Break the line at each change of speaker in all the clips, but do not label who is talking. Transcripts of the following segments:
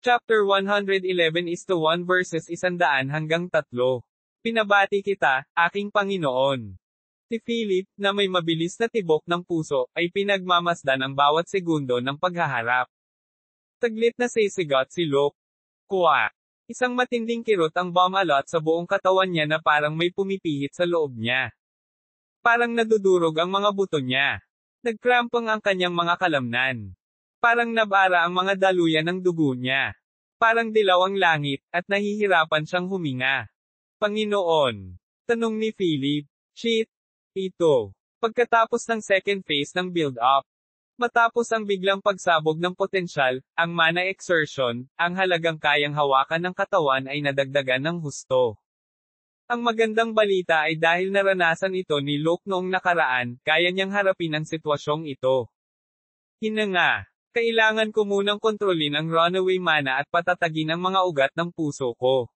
Chapter 111:1 verses 100 hanggang 3. Pinabati kita, aking Panginoon. Si Philip, na may mabilis na tibok ng puso, ay pinagmamasdan ang bawat segundo ng paghaharap. Taglit na sisigot si Luke. Kuwa. Isang matinding kirot ang bumalot sa buong katawan niya na parang may pumipihit sa loob niya. Parang nadudurog ang mga buto niya. Nagkrampang ang kanyang mga kalamnan. Parang nabara ang mga daluyan ng dugo niya. Parang dilaw ang langit, at nahihirapan siyang huminga. Panginoon. Tanong ni Philip. Shit. Ito. Pagkatapos ng second phase ng build-up. Matapos ang biglang pagsabog ng potensyal, ang mana exertion, ang halagang kayang hawakan ng katawan ay nadagdagan ng husto. Ang magandang balita ay dahil naranasan ito ni Luke noong nakaraan, kaya niyang harapin ang sitwasyong ito. Hinanga. Kailangan ko munang kontrolin ang runaway mana at patatagin ang mga ugat ng puso ko.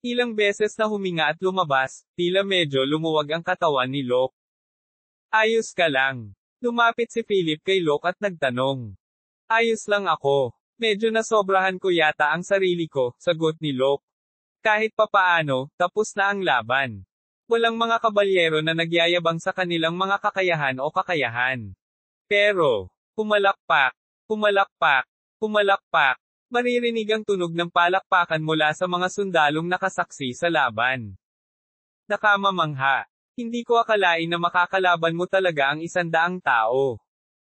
Ilang beses na huminga at lumabas, tila medyo lumuwag ang katawan ni Luke. Ayos ka lang. Lumapit si Philip kay Luke at nagtanong. Ayos lang ako. Medyo nasobrahan ko yata ang sarili ko, sagot ni Luke. Kahit papaano, tapos na ang laban. Walang mga kabalyero na nagyayabang sa kanilang mga kakayahan o kakayahan. Pero, pumalakpak. Pumalakpak, pumalakpak, maririnig ang tunog ng palakpakan mula sa mga sundalong nakasaksi sa laban. Nakamamangha. Hindi ko akalain na makakalaban mo talaga ang 100 tao.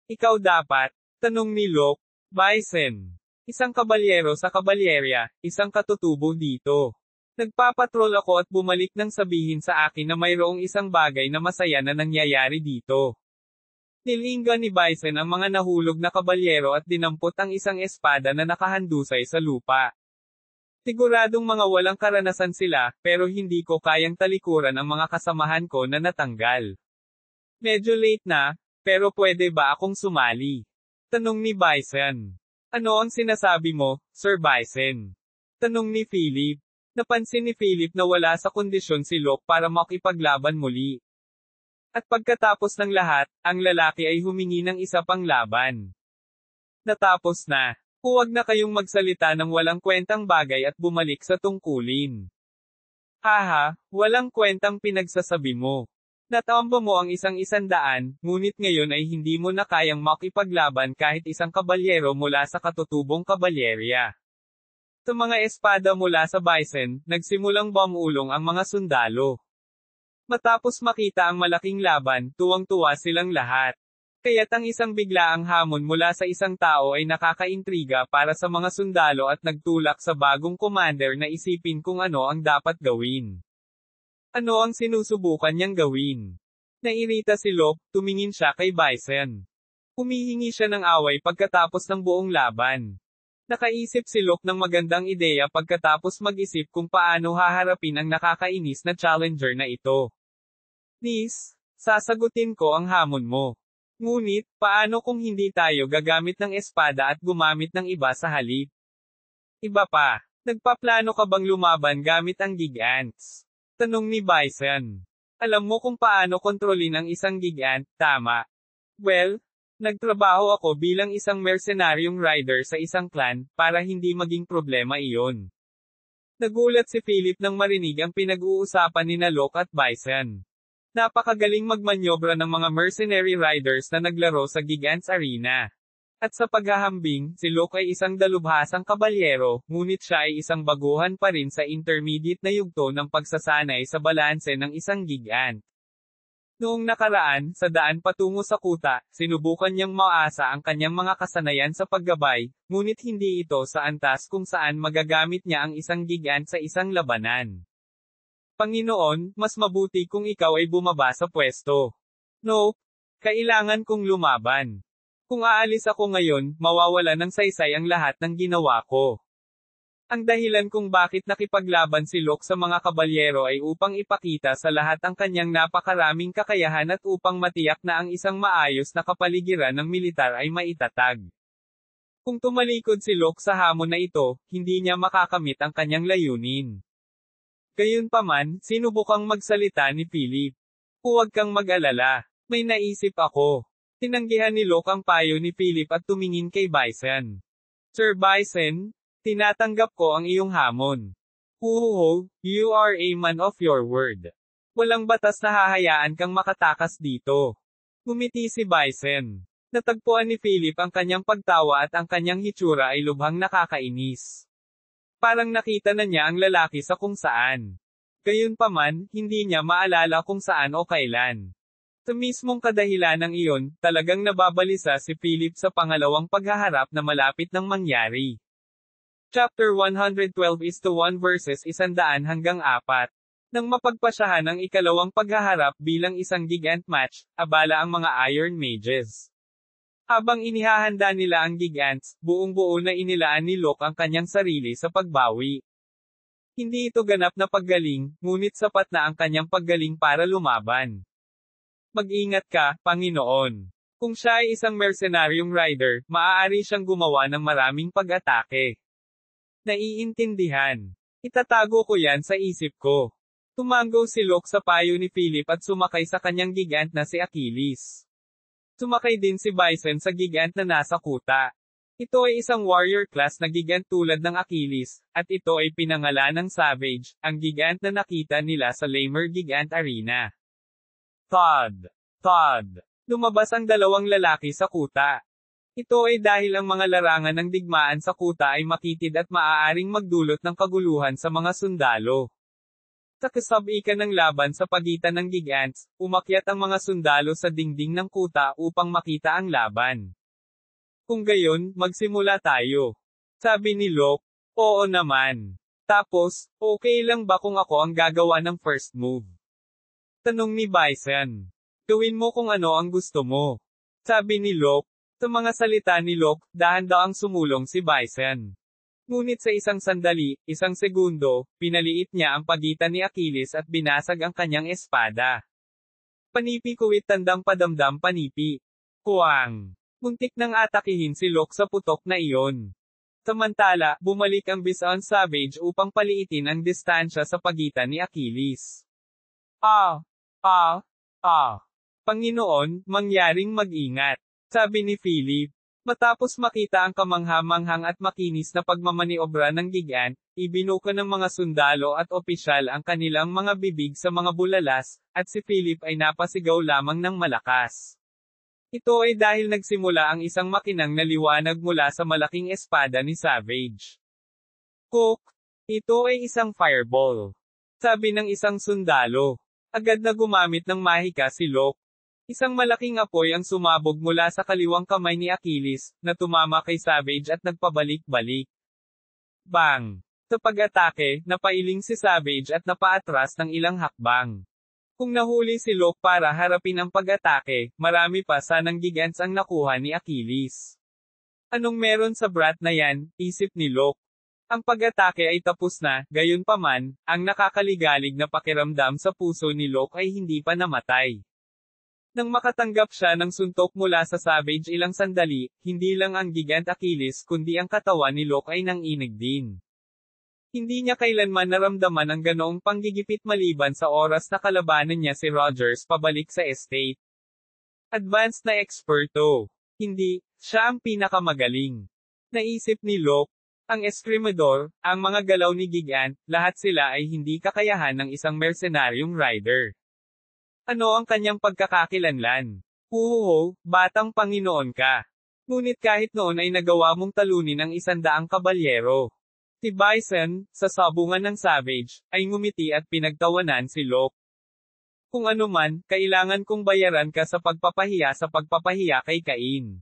Ikaw dapat, tanong ni Luke, Bison. Isang kabalyero sa kabalyerya, isang katutubo dito. Nagpapatrol ako at bumalik nang sabihin sa akin na mayroong isang bagay na masaya na nangyayari dito. Nilinggan ni Bison ang mga nahulog na kabalyero at dinampot ang isang espada na nakahandusay sa lupa. Siguradong mga walang karanasan sila, pero hindi ko kayang talikuran ang mga kasamahan ko na natanggal. Medyo late na, pero pwede ba akong sumali? Tanong ni Bison. Ano ang sinasabi mo, Sir Bison? Tanong ni Philip. Napansin ni Philip na wala sa kondisyon si Luke para makipaglaban muli. At pagkatapos ng lahat, ang lalaki ay humingi ng isa pang laban. Natapos na. Huwag na kayong magsalita ng walang kwentang bagay at bumalik sa tungkulin. Haha, walang kwentang pinagsasabi mo. Natamba mo ang isang 100, ngunit ngayon ay hindi mo na kayang makipaglaban kahit isang kabalyero mula sa katutubong kabalyerya. Sa mga espada mula sa Bison, nagsimulang bumulong ang mga sundalo. Matapos makita ang malaking laban, tuwang-tuwa silang lahat. Kaya't ang isang biglaang hamon mula sa isang tao ay nakakaintriga para sa mga sundalo at nagtulak sa bagong commander na isipin kung ano ang dapat gawin. Ano ang sinusubukan niyang gawin? Nairita si Luke, tumingin siya kay Bison. Humihingi siya ng away pagkatapos ng buong laban. Nakaisip si Luke ng magandang ideya pagkatapos mag-isip kung paano haharapin ang nakakainis na challenger na ito. Nis, sasagutin ko ang hamon mo. Ngunit, paano kung hindi tayo gagamit ng espada at gumamit ng iba sa halip? Iba pa, nagpaplano ka bang lumaban gamit ang gigants? Tanong ni Bison. Alam mo kung paano kontrolin ang isang gigant, tama? Well, nagtrabaho ako bilang isang mercenaryong rider sa isang clan, para hindi maging problema iyon. Nagulat si Philip nang marinig ang pinag-uusapan ni Luke at Bison. Napakagaling magmanyobra ng mga mercenary riders na naglaro sa Gigants Arena. At sa paghahambing, si Luke ay isang dalubhasang kabalyero, ngunit siya ay isang baguhan pa rin sa intermediate na yugto ng pagsasanay sa balanse ng isang gigant. Noong nakaraan, sa daan patungo sa kuta, sinubukan niyang maasa ang kanyang mga kasanayan sa paggabay, ngunit hindi ito sa antas kung saan magagamit niya ang isang gigant sa isang labanan. Panginoon, mas mabuti kung ikaw ay bumaba sa pwesto. No, kailangan kong lumaban. Kung aalis ako ngayon, mawawala ng saysay ang lahat ng ginawa ko. Ang dahilan kung bakit nakipaglaban si Luke sa mga kabalyero ay upang ipakita sa lahat ang kanyang napakaraming kakayahan at upang matiyak na ang isang maayos na kapaligiran ng militar ay maitatag. Kung tumalikod si Luke sa hamon na ito, hindi niya makakamit ang kanyang layunin. Gayunpaman, sinubukang magsalita ni Philip. Huwag kang mag-alala. May naisip ako. Tinanggihan ni Luke ang payo ni Philip at tumingin kay Bison. Sir Bison, Tinatanggap ko ang iyong hamon. Huhuho, you are a man of your word. Walang batas na hahayaan kang makatakas dito. Ngumiti si Bison. Natagpuan ni Philip ang kanyang pagtawa at ang kanyang hitsura ay lubhang nakakainis. Parang nakita na niya ang lalaki sa kung saan. Gayunpaman, hindi niya maalala kung saan o kailan. Sa mismong kadahilanang iyon, talagang nababalisa si Philip sa pangalawang paghaharap na malapit ng mangyari. Chapter 112:1 verses 100 hanggang 4. Nang mapagpasyahan ang ikalawang paghaharap bilang isang gigant match, abala ang mga Iron Mages. Habang inihahanda nila ang gigants, buong-buo na inilaan ni Locke ang kanyang sarili sa pagbawi. Hindi ito ganap na paggaling, ngunit sapat na ang kanyang paggaling para lumaban. Mag-ingat ka, Panginoon. Kung siya ay isang mercenaryong rider, maaari siyang gumawa ng maraming pag-atake. Naiintindihan. Itatago ko yan sa isip ko. Tumango si Locke sa payo ni Philip at sumakay sa kanyang gigant na si Achilles. Sumakay din si Bison sa gigant na nasa kuta. Ito ay isang warrior class na gigant tulad ng Achilles, at ito ay pinangalan ng Savage, ang gigant na nakita nila sa Lamer Gigant Arena. Thud! Thud! Lumabas ang dalawang lalaki sa kuta. Ito ay dahil ang mga larangan ng digmaan sa kuta ay makitid at maaaring magdulot ng kaguluhan sa mga sundalo. Sa kasabikan ng laban sa pagitan ng gigants, umakyat ang mga sundalo sa dingding ng kuta upang makita ang laban. Kung gayon, magsimula tayo. Sabi ni Locke, oo naman. Tapos, okay lang ba kung ako ang gagawa ng first move? Tanong ni Bison. Gawin mo kung ano ang gusto mo. Sabi ni Locke. Sa mga salita ni Locke, dahan-daang sumulong si Bison. Ngunit sa isang sandali, isang segundo, pinaliit niya ang pagitan ni Achilles at binasag ang kanyang espada. Panipi kuwit tandang padamdam panipi. Kuwang! Muntik nang atakihin si Locke sa putok na iyon. Samantala, bumalik ang Bison Savage upang paliitin ang distansya sa pagitan ni Achilles. Panginoon, mangyaring mag-ingat. Sabi ni Philip. Matapos makita ang kamangha-manghang at makinis na pagmamaniobra ng gigant, ibinuka ng mga sundalo at opisyal ang kanilang mga bibig sa mga bulalas, at si Philip ay napasigaw lamang ng malakas. Ito ay dahil nagsimula ang isang makinang na liwanag mula sa malaking espada ni Savage. Cook! Ito ay isang fireball. Sabi ng isang sundalo. Agad na gumamit ng mahika si Locke. Isang malaking apoy ang sumabog mula sa kaliwang kamay ni Achilles, na tumama kay Savage at nagpabalik-balik. Bang! Sa pag-atake, napailing si Savage at napaatras ng ilang hakbang. Kung nahuli si Locke para harapin ang pag-atake, marami pa sanang gigants ang nakuha ni Achilles. Anong meron sa brat na yan, isip ni Locke. Ang pag-atake ay tapos na, gayunpaman, ang nakakaligalig na pakiramdam sa puso ni Locke ay hindi pa namatay. Nang makatanggap siya ng suntok mula sa Savage ilang sandali, hindi lang ang gigant Achilles kundi ang katawan ni Locke ay nanginig din. Hindi niya kailanman naramdaman ang ganoong panggigipit maliban sa oras na kalabanan niya si Rogers pabalik sa estate. Advanced na eksperto. Hindi, siya ang pinakamagaling. Naisip ni Locke. Ang Escrimador, ang mga galaw ni Gigant, lahat sila ay hindi kakayahan ng isang mercenaryong rider. Ano ang kanyang pagkakakilanlan? Huhuho, batang Panginoon ka. Ngunit kahit noon ay nagawa mong talunin ang 100 kabalyero. Si Bison, sa sabungan ng Savage, ay ngumiti at pinagtawanan si Locke. Kung ano man, kailangan kong bayaran ka sa pagpapahiya kay Cain.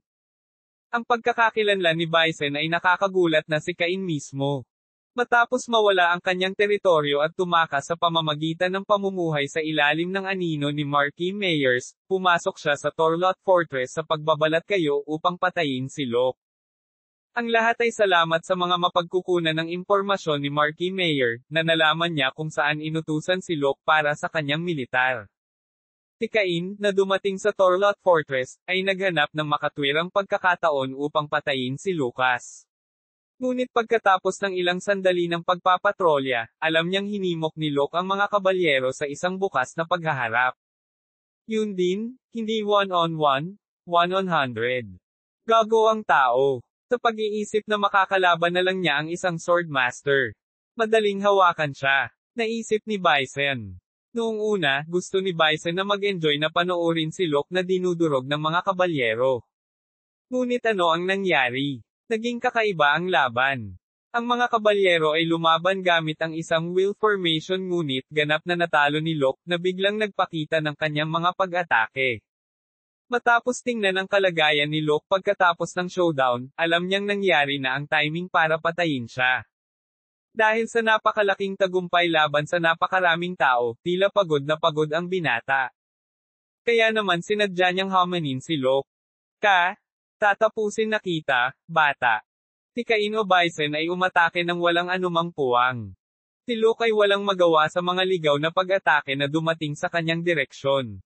Ang pagkakakilanlan ni Bison ay nakakagulat na si Cain mismo. Matapos mawala ang kanyang teritoryo at tumakas sa pamamagitan ng pamumuhay sa ilalim ng anino ni Marquis Meyers, pumasok siya sa Torlot Fortress sa pagbabalat kayo upang patayin si Locke. Ang lahat ay salamat sa mga mapagkukunan ng impormasyon ni Marquis Meyer, na nalaman niya kung saan inutusan si Locke para sa kanyang militar. Si Cain, na dumating sa Torlot Fortress, ay naghanap ng makatwirang pagkakataon upang patayin si Lucas. Ngunit pagkatapos ng ilang sandali ng pagpapatrolya, alam niyang hinimok ni Locke ang mga kabalyero sa isang bukas na paghaharap. Yun din, hindi 1-on-1, 1-on-100. Gago ang tao. Sa pag-iisip na makakalaban na lang niya ang isang Swordmaster. Madaling hawakan siya. Naisip ni Bison. Noong una, gusto ni Bison na mag-enjoy na panoorin si Locke na dinudurog ng mga kabalyero. Ngunit ano ang nangyari? Naging kakaiba ang laban. Ang mga kabalyero ay lumaban gamit ang isang wheel formation ngunit ganap na natalo ni Locke na biglang nagpakita ng kanyang mga pag-atake. Matapos tingnan ang kalagayan ni Locke pagkatapos ng showdown, alam niyang nangyari na ang timing para patayin siya. Dahil sa napakalaking tagumpay laban sa napakaraming tao, tila pagod na pagod ang binata. Kaya naman sinadya niyang hamanin si Locke. Tatapusin na kita, bata. Si Cain o Bison ay umatake ng walang anumang puwang. Si Locke ay walang magawa sa mga ligaw na pag-atake na dumating sa kanyang direksyon.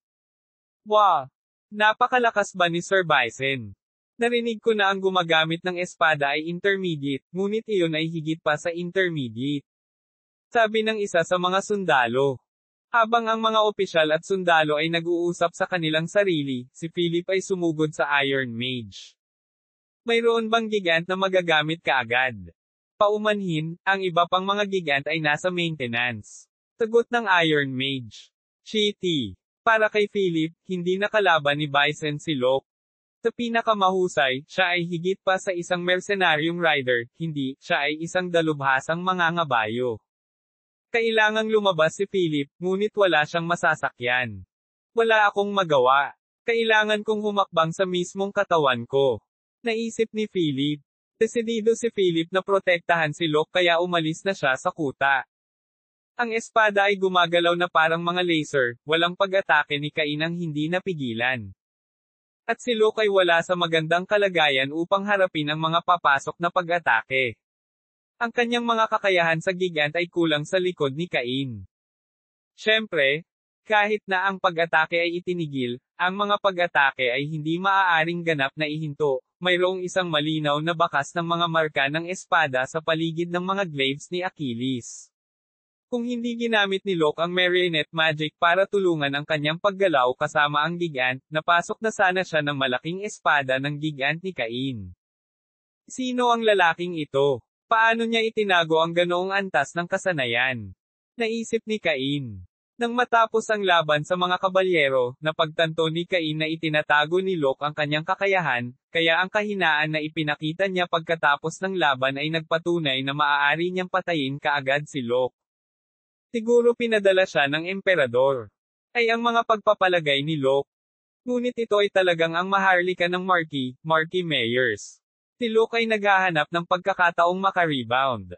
Wow! Napakalakas ba ni Sir Bison? Narinig ko na ang gumagamit ng espada ay intermediate, ngunit iyon ay higit pa sa intermediate. Sabi ng isa sa mga sundalo. Habang ang mga opisyal at sundalo ay nag-uusap sa kanilang sarili, si Philip ay sumugod sa Iron Mage. Mayroon bang gigant na magagamit kaagad? Paumanhin, ang iba pang mga gigant ay nasa maintenance. Sagot ng Iron Mage. Cheaty. Para kay Philip, hindi nakalaban ni Bison si Locke. Sa pinakamahusay, siya ay higit pa sa isang mercenaryong rider, hindi, siya ay isang dalubhasang mangangabayo. Kailangang lumabas si Philip, ngunit wala siyang masasakyan. Wala akong magawa. Kailangan kong humakbang sa mismong katawan ko. Naisip ni Philip. Desidido si Philip na protektahan si Locke kaya umalis na siya sa kuta. Ang espada ay gumagalaw na parang mga laser, walang pag-atake ni Cain ang hindi napigilan. At si Locke ay wala sa magandang kalagayan upang harapin ang mga papasok na pag-atake. Ang kanyang mga kakayahan sa gigant ay kulang sa likod ni Cain. Siyempre, kahit na ang pag-atake ay itinigil, ang mga pag-atake ay hindi maaaring ganap na ihinto, mayroong isang malinaw na bakas ng mga marka ng espada sa paligid ng mga glaives ni Achilles. Kung hindi ginamit ni Locke ang marionette magic para tulungan ang kanyang paggalaw kasama ang gigant, napasok na sana siya ng malaking espada ng gigant ni Cain. Sino ang lalaking ito? Paano niya itinago ang ganoong antas ng kasanayan? Naisip ni Cain. Nang matapos ang laban sa mga kabalyero, napagtanto ni Cain na itinatago ni Locke ang kanyang kakayahan, kaya ang kahinaan na ipinakita niya pagkatapos ng laban ay nagpatunay na maaari niyang patayin kaagad si Locke. Siguro pinadala siya ng emperador. Ay ang mga pagpapalagay ni Locke. Ngunit ito ay talagang ang maharlika ng Marquis Myers. Si Locke ay naghahanap ng pagkakataong makarebound.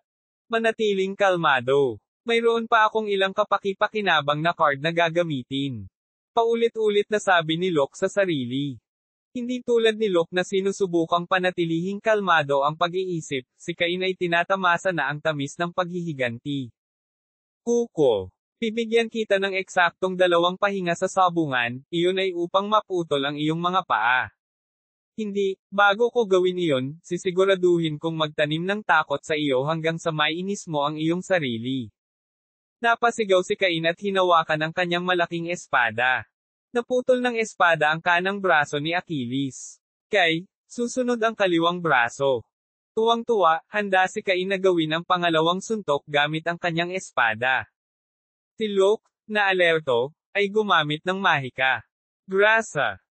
Manatiling kalmado. Mayroon pa akong ilang kapaki-pakinabang na card na gagamitin. Paulit-ulit na sabi ni Locke sa sarili. Hindi tulad ni Locke na sinusubukang panatilihing kalmado ang pag-iisip, si Cain ay tinatamasa na ang tamis ng paghihiganti. Kuko. Bibigyan kita ng eksaktong 2 pahinga sa sabungan, iyon ay upang maputol ang iyong mga paa. Hindi, bago ko gawin iyon, sisiguraduhin kong magtanim ng takot sa iyo hanggang sa maiinis mo ang iyong sarili. Napasigaw si Cain at hinawakan ang kanyang malaking espada. Naputol ng espada ang kanang braso ni Achilles. Susunod ang kaliwang braso. Tuwang-tuwa, handa si Cain na gawin ang pangalawang suntok gamit ang kanyang espada. Si Locke, na alerto, ay gumamit ng mahika. Grasa.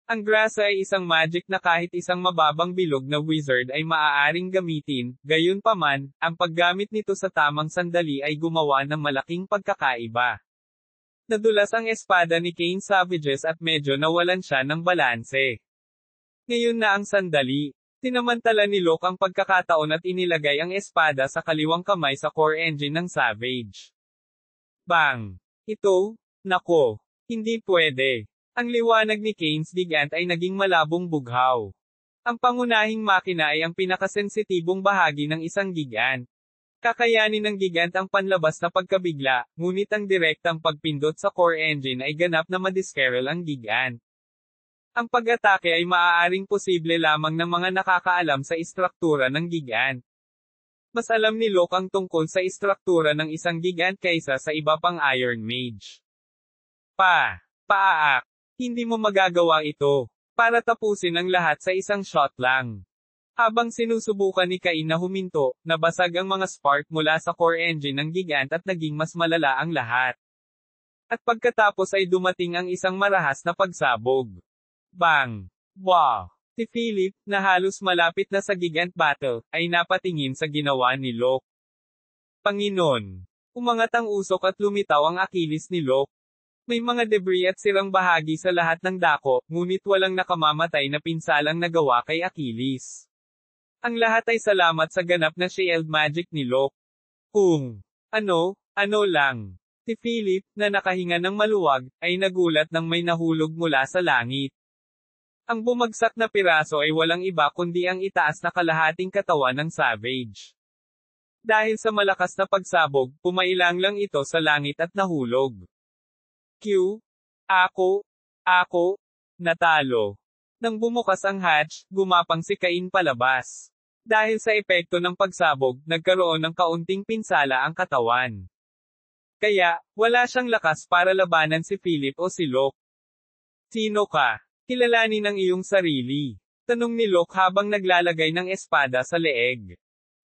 Ang grasa ay isang magic na kahit isang mababang bilog na wizard ay maaaring gamitin, gayunpaman, ang paggamit nito sa tamang sandali ay gumawa ng malaking pagkakaiba. Nadulas ang espada ni Cain Savages at medyo nawalan siya ng balanse. Ngayon na ang sandali. Sinamantala ni Locke ang pagkakataon at inilagay ang espada sa kaliwang kamay sa core engine ng Savage. Bang! Ito? Nako! Hindi pwede. Ang liwanag ni Cain's gigant ay naging malabong bughaw. Ang pangunahing makina ay ang pinakasensitibong bahagi ng isang gigant. Kakayanin ng gigant ang panlabas na pagkabigla, ngunit ang direktang pagpindot sa core engine ay ganap na madiskerel ang gigant. Ang pag-atake ay maaaring posible lamang ng mga nakakaalam sa istruktura ng gigant. Mas alam ni Locke ang tungkol sa istruktura ng isang gigant kaysa sa iba pang Iron Mage. Paaak. Hindi mo magagawa ito. Para tapusin ang lahat sa isang shot lang. Habang sinusubukan ni Cain na huminto, nabasag ang mga spark mula sa core engine ng gigant at naging mas malala ang lahat. At pagkatapos ay dumating ang isang marahas na pagsabog. Bang! Wow! Si Philip, na halos malapit na sa gigant battle, ay napatingin sa ginawa ni Locke. Panginoon! Umangat ang usok at lumitaw ang Achilles ni Locke. May mga debris at sirang bahagi sa lahat ng dako, ngunit walang nakamamatay na pinsalang nagawa kay Achilles. Ang lahat ay salamat sa ganap na shield magic ni Locke. Ano lang. Si Philip, na nakahinga ng maluwag, ay nagulat nang may nahulog mula sa langit. Ang bumagsak na piraso ay walang iba kundi ang itaas na kalahating katawan ng Savage. Dahil sa malakas na pagsabog, pumailang lang ito sa langit at nahulog. Ako, natalo. Nang bumukas ang hatch, gumapang si Cain palabas. Dahil sa epekto ng pagsabog, nagkaroon ng kaunting pinsala ang katawan. Kaya, wala siyang lakas para labanan si Philip o si Locke. Sino ka? Kilalanin ang iyong sarili. Tanong ni Locke habang naglalagay ng espada sa leeg.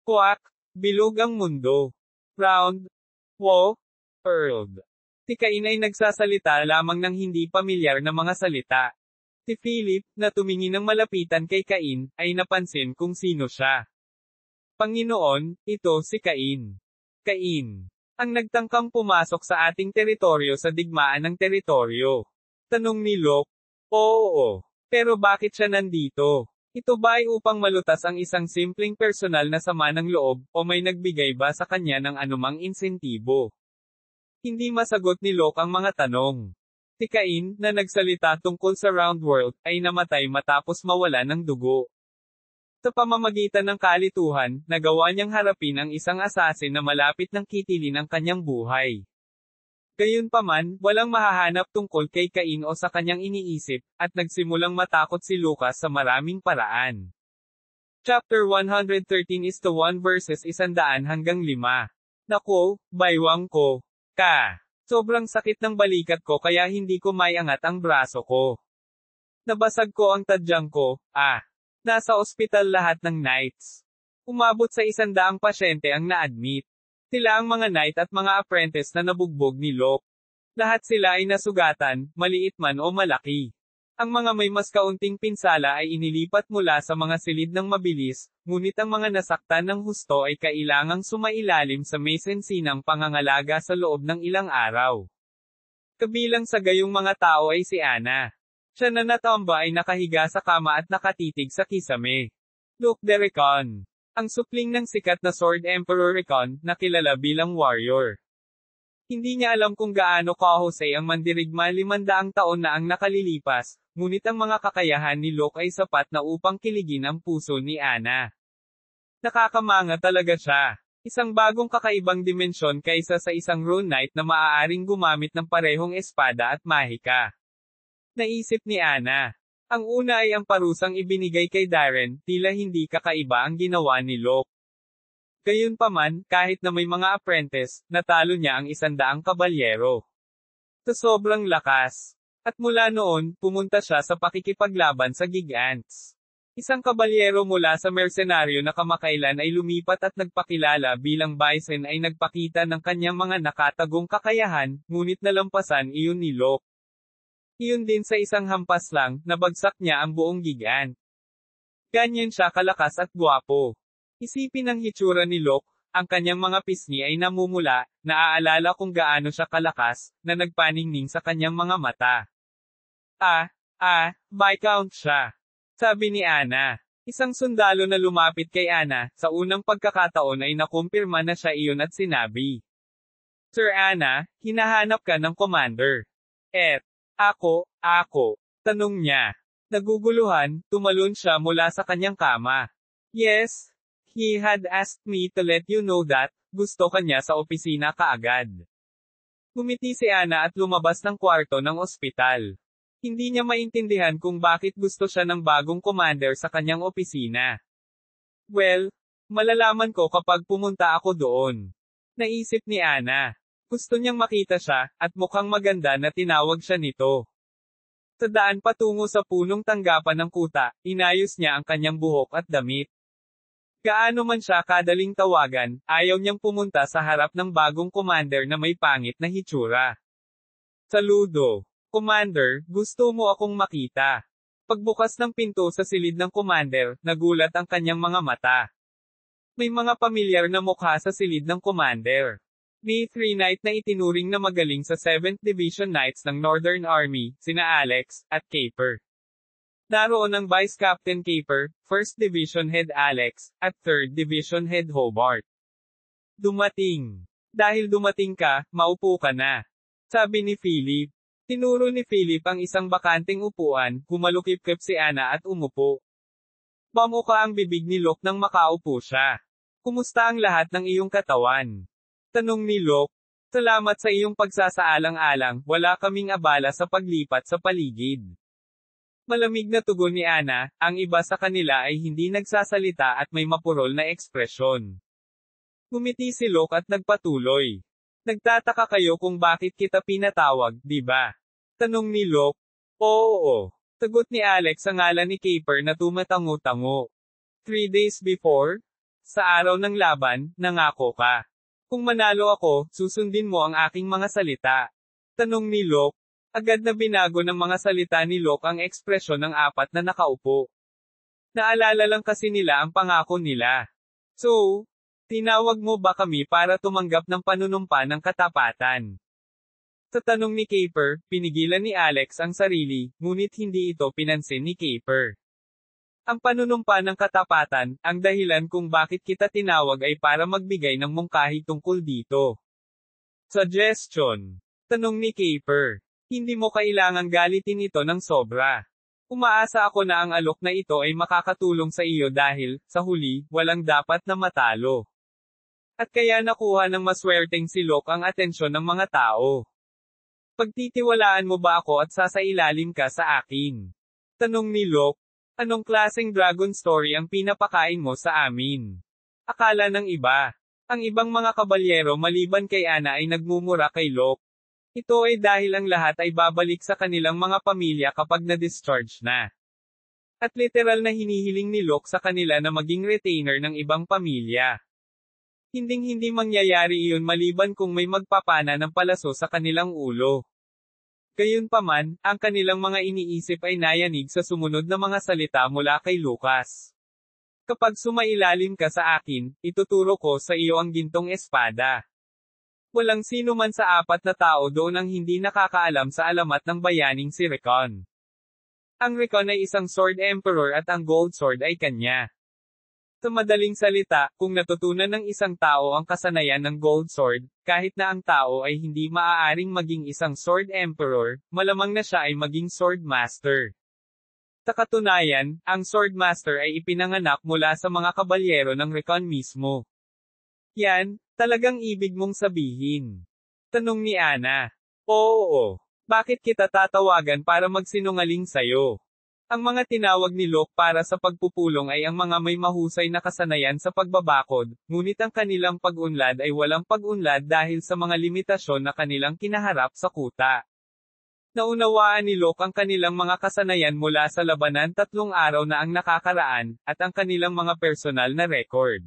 Quack! Bilog ang mundo. Round. World. Si Cain ay nagsasalita lamang ng hindi pamilyar na mga salita. Si Philip, na tumingin ng malapitan kay Cain, ay napansin kung sino siya. Panginoon, ito si Cain. Cain. Ang nagtangkang pumasok sa ating teritoryo sa digmaan ng teritoryo. Tanong ni Locke. Oo. Pero bakit siya nandito? Ito ba ay upang malutas ang isang simpleng personal na sama ng loob, o may nagbigay ba sa kanya ng anumang insentibo? Hindi masagot ni Locke ang mga tanong. Si Cain, na nagsalita tungkol sa Round World, ay namatay matapos mawala ng dugo. Sa pamamagitan ng kalituhan, nagawa niyang harapin ang isang assassin na malapit ng kitilin ang kanyang buhay. Gayunpaman, walang mahahanap tungkol kay Cain o sa kanyang iniisip, at nagsimulang matakot si Lucas sa maraming paraan. Chapter 113:1 verses 100 hanggang 5. Nako, baywang ko. Sobrang sakit ng balikat ko kaya hindi ko maiangat ang braso ko. Nabasag ko ang tadyang ko. Nasa ospital lahat ng knights. Umabot sa 100 pasyente ang na-admit. Sila ang mga knight at mga apprentice na nabugbog ni Locke. Lahat sila ay nasugatan, maliit man o malaki. Ang mga may mas kaunting pinsala ay inilipat mula sa mga silid ng mabilis, ngunit ang mga nasaktan ng husto ay kailangang sumailalim sa may sensinang pangangalaga sa loob ng ilang araw. Kabilang sa gayong mga tao ay si Anna. Siya na natamba ay nakahiga sa kama at nakatitig sa kisame. Luke the Recon. Ang supling ng sikat na Sword Emperor Recon, na kilala bilang warrior. Hindi niya alam kung gaano kahusay ang mandirigma 500 taon na ang nakalilipas, ngunit ang mga kakayahan ni Locke ay sapat na upang kiligin ang puso ni Anna. Nakakamanga talaga siya. Isang bagong kakaibang dimensyon kaysa sa isang Rune Knight na maaaring gumamit ng parehong espada at mahika. Naisip ni Anna. Ang una ay ang parusang ibinigay kay Darren, tila hindi kakaiba ang ginawa ni Locke. Gayunpaman, kahit na may mga apprentice, natalo niya ang 100 kabalyero. Sa sobrang lakas. At mula noon, pumunta siya sa pakikipaglaban sa Gigants. Isang kabalyero mula sa mersenaryo na kamakailan ay lumipat at nagpakilala bilang Bison ay nagpakita ng kanyang mga nakatagong kakayahan, ngunit nalampasan iyon ni Locke. Iyon din sa isang hampas lang, nabagsak niya ang buong Gigant. Ganyan siya kalakas at gwapo. Isipin ang hitsura ni Locke, ang kanyang mga pisngi ay namumula, naaalala kung gaano siya kalakas, na nagpaningning sa kanyang mga mata. Viscount siya. Sabi ni Anna. Isang sundalo na lumapit kay Anna, sa unang pagkakataon ay nakumpirma na siya iyon at sinabi. Sir Anna, hinahanap ka ng commander. Ako, tanong niya. Naguguluhan, tumalon siya mula sa kanyang kama. Yes. He had asked me to let you know that, gusto kanya sa opisina kaagad. Ngumiti si Anna at lumabas ng kwarto ng ospital. Hindi niya maintindihan kung bakit gusto siya ng bagong commander sa kanyang opisina. Well, malalaman ko kapag pumunta ako doon. Naisip ni Anna. Gusto niyang makita siya, at mukhang maganda na tinawag siya nito. Sa daan patungo sa punong tanggapan ng kuta, inayos niya ang kanyang buhok at damit. Gaano man siya kadaling tawagan, ayaw niyang pumunta sa harap ng bagong commander na may pangit na hitsura. Saludo. Commander, gusto mo akong makita. Pagbukas ng pinto sa silid ng commander, nagulat ang kanyang mga mata. May mga pamilyar na mukha sa silid ng commander. May 3 knight na itinuring na magaling sa 7th Division Knights ng Northern Army, sina Alex, at Caper. Naroon ang Vice Captain Caper, 1st Division Head Alex, at 3rd Division Head Hobart. Dumating. Dahil dumating ka, maupo ka na. Sabi ni Philip. Tinuro ni Philip ang isang bakanting upuan, humalukip-kip si Ana at umupo. Pamuka ang bibig ni Locke nang makaupo siya. Kumusta ang lahat ng iyong katawan? Tanong ni Locke. Salamat sa iyong pagsasaalang-alang, wala kaming abala sa paglipat sa paligid. Malamig na tugon ni Ana, ang iba sa kanila ay hindi nagsasalita at may mapurol na ekspresyon. Ngumiti si Locke at nagpatuloy. Nagtataka kayo kung bakit kita pinatawag, di ba? Tanong ni Locke. Oo. Sagot ni Alex sa ngalan ni Caper na tumatango-tango. 3 days before? Sa araw ng laban, nangako ka. Kung manalo ako, susundin mo ang aking mga salita. Tanong ni Locke. Agad na binago ng mga salita ni Locke ang ekspresyon ng 4 na nakaupo. Naalala lang kasi nila ang pangako nila. So, tinawag mo ba kami para tumanggap ng panunumpa ng katapatan? Sa tanong ni Caper, pinigilan ni Alex ang sarili, ngunit hindi ito pinansin ni Caper. Ang panunumpa ng katapatan, ang dahilan kung bakit kita tinawag ay para magbigay ng mungkahi tungkol dito. Suggestion. Tanong ni Caper. Hindi mo kailangang galitin ito ng sobra. Umaasa ako na ang alok na ito ay makakatulong sa iyo dahil, sa huli, walang dapat na matalo. At kaya nakuha ng maswerteng si Locke ang atensyon ng mga tao. Pagtitiwalaan mo ba ako at sasailalim ka sa akin? Tanong ni Locke. Anong klaseng dragon story ang pinapakain mo sa amin? Akala ng iba. Ang ibang mga kabalyero maliban kay Ana ay nagmumura kay Locke. Ito ay dahil ang lahat ay babalik sa kanilang mga pamilya kapag na-discharge na. At literal na hinihiling ni Locke sa kanila na maging retainer ng ibang pamilya. Hinding-hindi mangyayari iyon maliban kung may magpapana ng palaso sa kanilang ulo. Gayunpaman, ang kanilang mga iniisip ay nayanig sa sumunod na mga salita mula kay Lucas. Kapag sumailalim ka sa akin, ituturo ko sa iyo ang gintong espada. Walang sino man sa 4 na tao doon ang hindi nakakaalam sa alamat ng bayaning si Rickon. Ang Rickon ay isang Sword Emperor at ang Gold Sword ay kanya. Sa madaling salita, kung natutunan ng isang tao ang kasanayan ng Gold Sword, kahit na ang tao ay hindi maaaring maging isang Sword Emperor, malamang na siya ay maging Sword Master. Sa katunayan, ang Sword Master ay ipinanganak mula sa mga kabalyero ng Rickon mismo. Yan, talagang ibig mong sabihin? Tanong ni Ana. Oo. Bakit kita tatawagan para magsinungaling sayo? Ang mga tinawag ni Locke para sa pagpupulong ay ang mga may mahusay na kasanayan sa pagbabakod, ngunit ang kanilang pag-unlad ay walang pag-unlad dahil sa mga limitasyon na kanilang kinaharap sa kuta. Naunawaan ni Locke ang kanilang mga kasanayan mula sa labanan 3 araw na ang nakakaraan, at ang kanilang mga personal na record.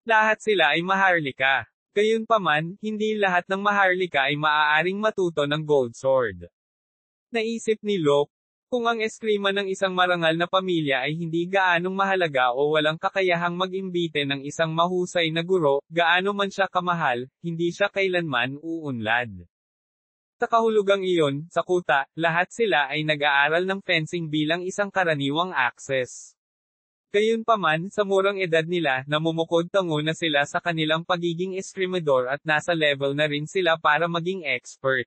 Lahat sila ay maharlika. Gayunpaman, hindi lahat ng maharlika ay maaaring matuto ng Gold Sword. Naisip ni Locke, kung ang eskrima ng isang marangal na pamilya ay hindi gaanong mahalaga o walang kakayahang mag-imbite ng isang mahusay na guro, gaano man siya kamahal, hindi siya kailanman uunlad. Sa kahulugang iyon, sa kuta, lahat sila ay nag-aaral ng fencing bilang isang karaniwang access. Gayunpaman, sa murang edad nila, namumukod-tango na sila sa kanilang pagiging eskrimador at nasa level na rin sila para maging expert.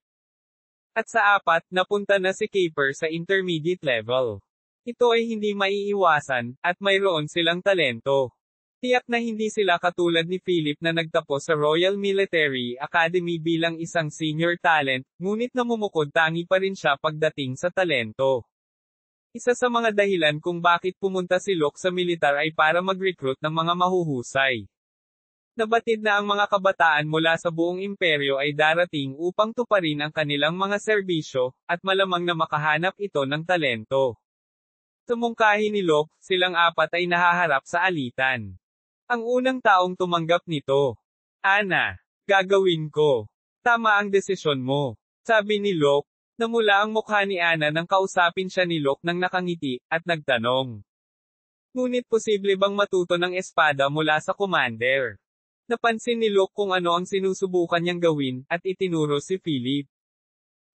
At sa 4, napunta na si Caper sa intermediate level. Ito ay hindi maiiwasan, at mayroon silang talento. Tiyak na hindi sila katulad ni Philip na nagtapos sa Royal Military Academy bilang isang senior talent, ngunit namumukod-tangi pa rin siya pagdating sa talento. Isa sa mga dahilan kung bakit pumunta si Locke sa militar ay para mag-recruit ng mga mahuhusay. Nabatid na ang mga kabataan mula sa buong imperyo ay darating upang tuparin ang kanilang mga serbisyo, at malamang na makahanap ito ng talento. Sa mungkahi ni Locke, silang 4 ay nahaharap sa alitan. Ang unang taong tumanggap nito. Ana, gagawin ko. Tama ang desisyon mo. Sabi ni Locke. Namula ang mukha ni Ana nang kausapin siya ni Locke nang nakangiti, at nagtanong. Ngunit posible bang matuto ng espada mula sa commander? Napansin ni Locke kung ano ang sinusubukan niyang gawin, at itinuro si Philip.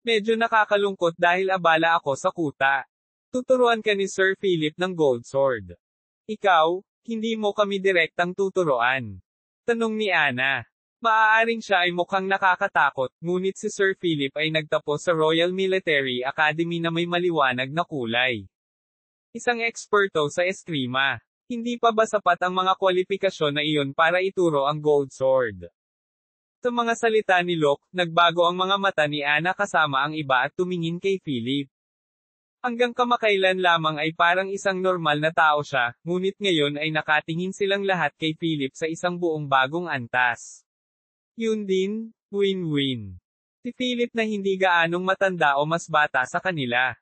Medyo nakakalungkot dahil abala ako sa kuta. Tuturuan ka ni Sir Philip ng Gold Sword. Ikaw, hindi mo kami direktang tuturuan. Tanong ni Ana. Maaaring siya ay mukhang nakakatakot, ngunit si Sir Philip ay nagtapos sa Royal Military Academy na may maliwanag na kulay. Isang eksperto sa eskrima. Hindi pa ba sapat ang mga kwalifikasyon na iyon para ituro ang Gold Sword? Sa mga salita ni Locke, nagbago ang mga mata ni Ana kasama ang iba at tumingin kay Philip. Hanggang kamakailan lamang ay parang isang normal na tao siya, ngunit ngayon ay nakatingin silang lahat kay Philip sa isang buong bagong antas. Yun din, win-win. Si Philip na hindi gaanong matanda o mas bata sa kanila.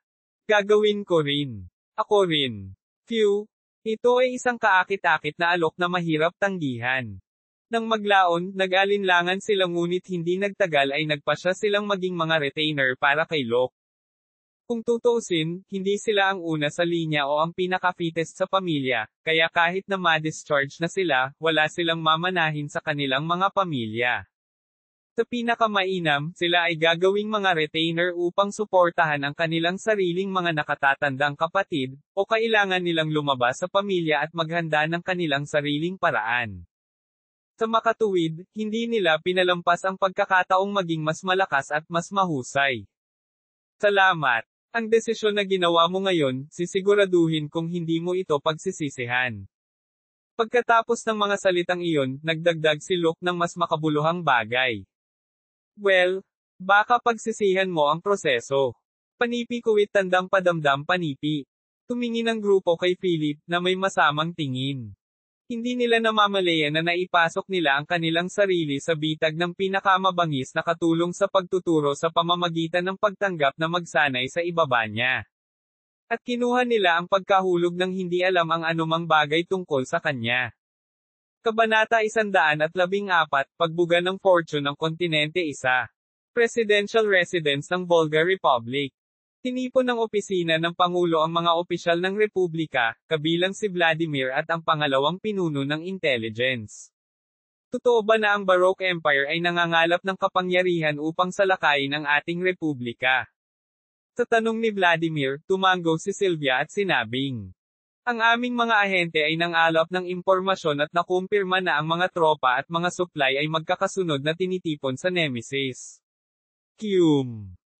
Gagawin ko rin. Ako rin. Phew. Ito ay isang kaakit-akit na alok na mahirap tanggihan. Nang maglaon, nag-alinlangan sila ngunit hindi nagtagal ay nagpasya silang maging mga retainer para kay Locke. Kung tutuusin, hindi sila ang una sa linya o ang pinaka-fittest sa pamilya, kaya kahit na ma-discharge na sila, wala silang mamanahin sa kanilang mga pamilya. Sa pinakamainam, sila ay gagawing mga retainer upang suportahan ang kanilang sariling mga nakatatandang kapatid, o kailangan nilang lumabas sa pamilya at maghanda ng kanilang sariling paraan. Sa makatuwid, hindi nila pinalampas ang pagkakataong maging mas malakas at mas mahusay. Salamat! Ang desisyon na ginawa mo ngayon, sisiguraduhin kung hindi mo ito pagsisisihan. Pagkatapos ng mga salitang iyon, nagdagdag si Locke ng mas makabuluhang bagay. Well, baka pagsisihan mo ang proseso. Panipi kuwit tandang padamdam panipi. Tumingin ang grupo kay Philip, na may masamang tingin. Hindi nila namamalayan na naipasok nila ang kanilang sarili sa bitag ng pinakamabangis na katulong sa pagtuturo sa pamamagitan ng pagtanggap na magsanay sa ibaba niya. At kinuha nila ang pagkahulog ng hindi alam ang anumang bagay tungkol sa kanya. Kabanata 114, Pagbuga ng Fortune ng Kontinente 1. Presidential Residence ng Volga Republic. Tinipon ng opisina ng Pangulo ang mga opisyal ng Republika, kabilang si Vladimir at ang pangalawang pinuno ng intelligence. Totoo ba na ang Baroque Empire ay nangangalap ng kapangyarihan upang salakayin ang ating Republika? Sa tanong ni Vladimir, tumango si Sylvia at sinabing, ang aming mga ahente ay nangalap ng impormasyon at nakumpirma na ang mga tropa at mga supply ay magkakasunod na tinitipon sa Nemesis.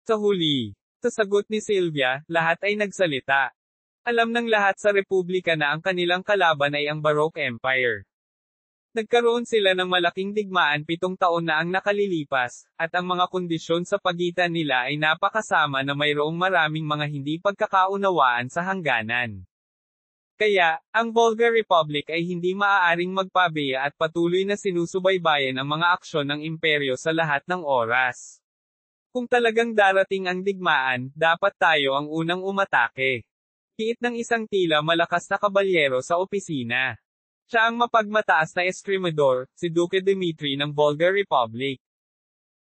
Sa huli, sa sagot ni Sylvia, lahat ay nagsalita. Alam ng lahat sa Republika na ang kanilang kalaban ay ang Baroque Empire. Nagkaroon sila ng malaking digmaan 7 taon na ang nakalilipas, at ang mga kondisyon sa pagitan nila ay napakasama na mayroong maraming mga hindi pagkakaunawaan sa hangganan. Kaya, ang Volga Republic ay hindi maaaring magpabeya at patuloy na sinusubaybayan ang mga aksyon ng imperyo sa lahat ng oras. Kung talagang darating ang digmaan, dapat tayo ang unang umatake. Kiit ng isang tila malakas na kabalyero sa opisina. Siya ang mapagmataas na eskrimador, si Duke Dmitri ng Volga Republic.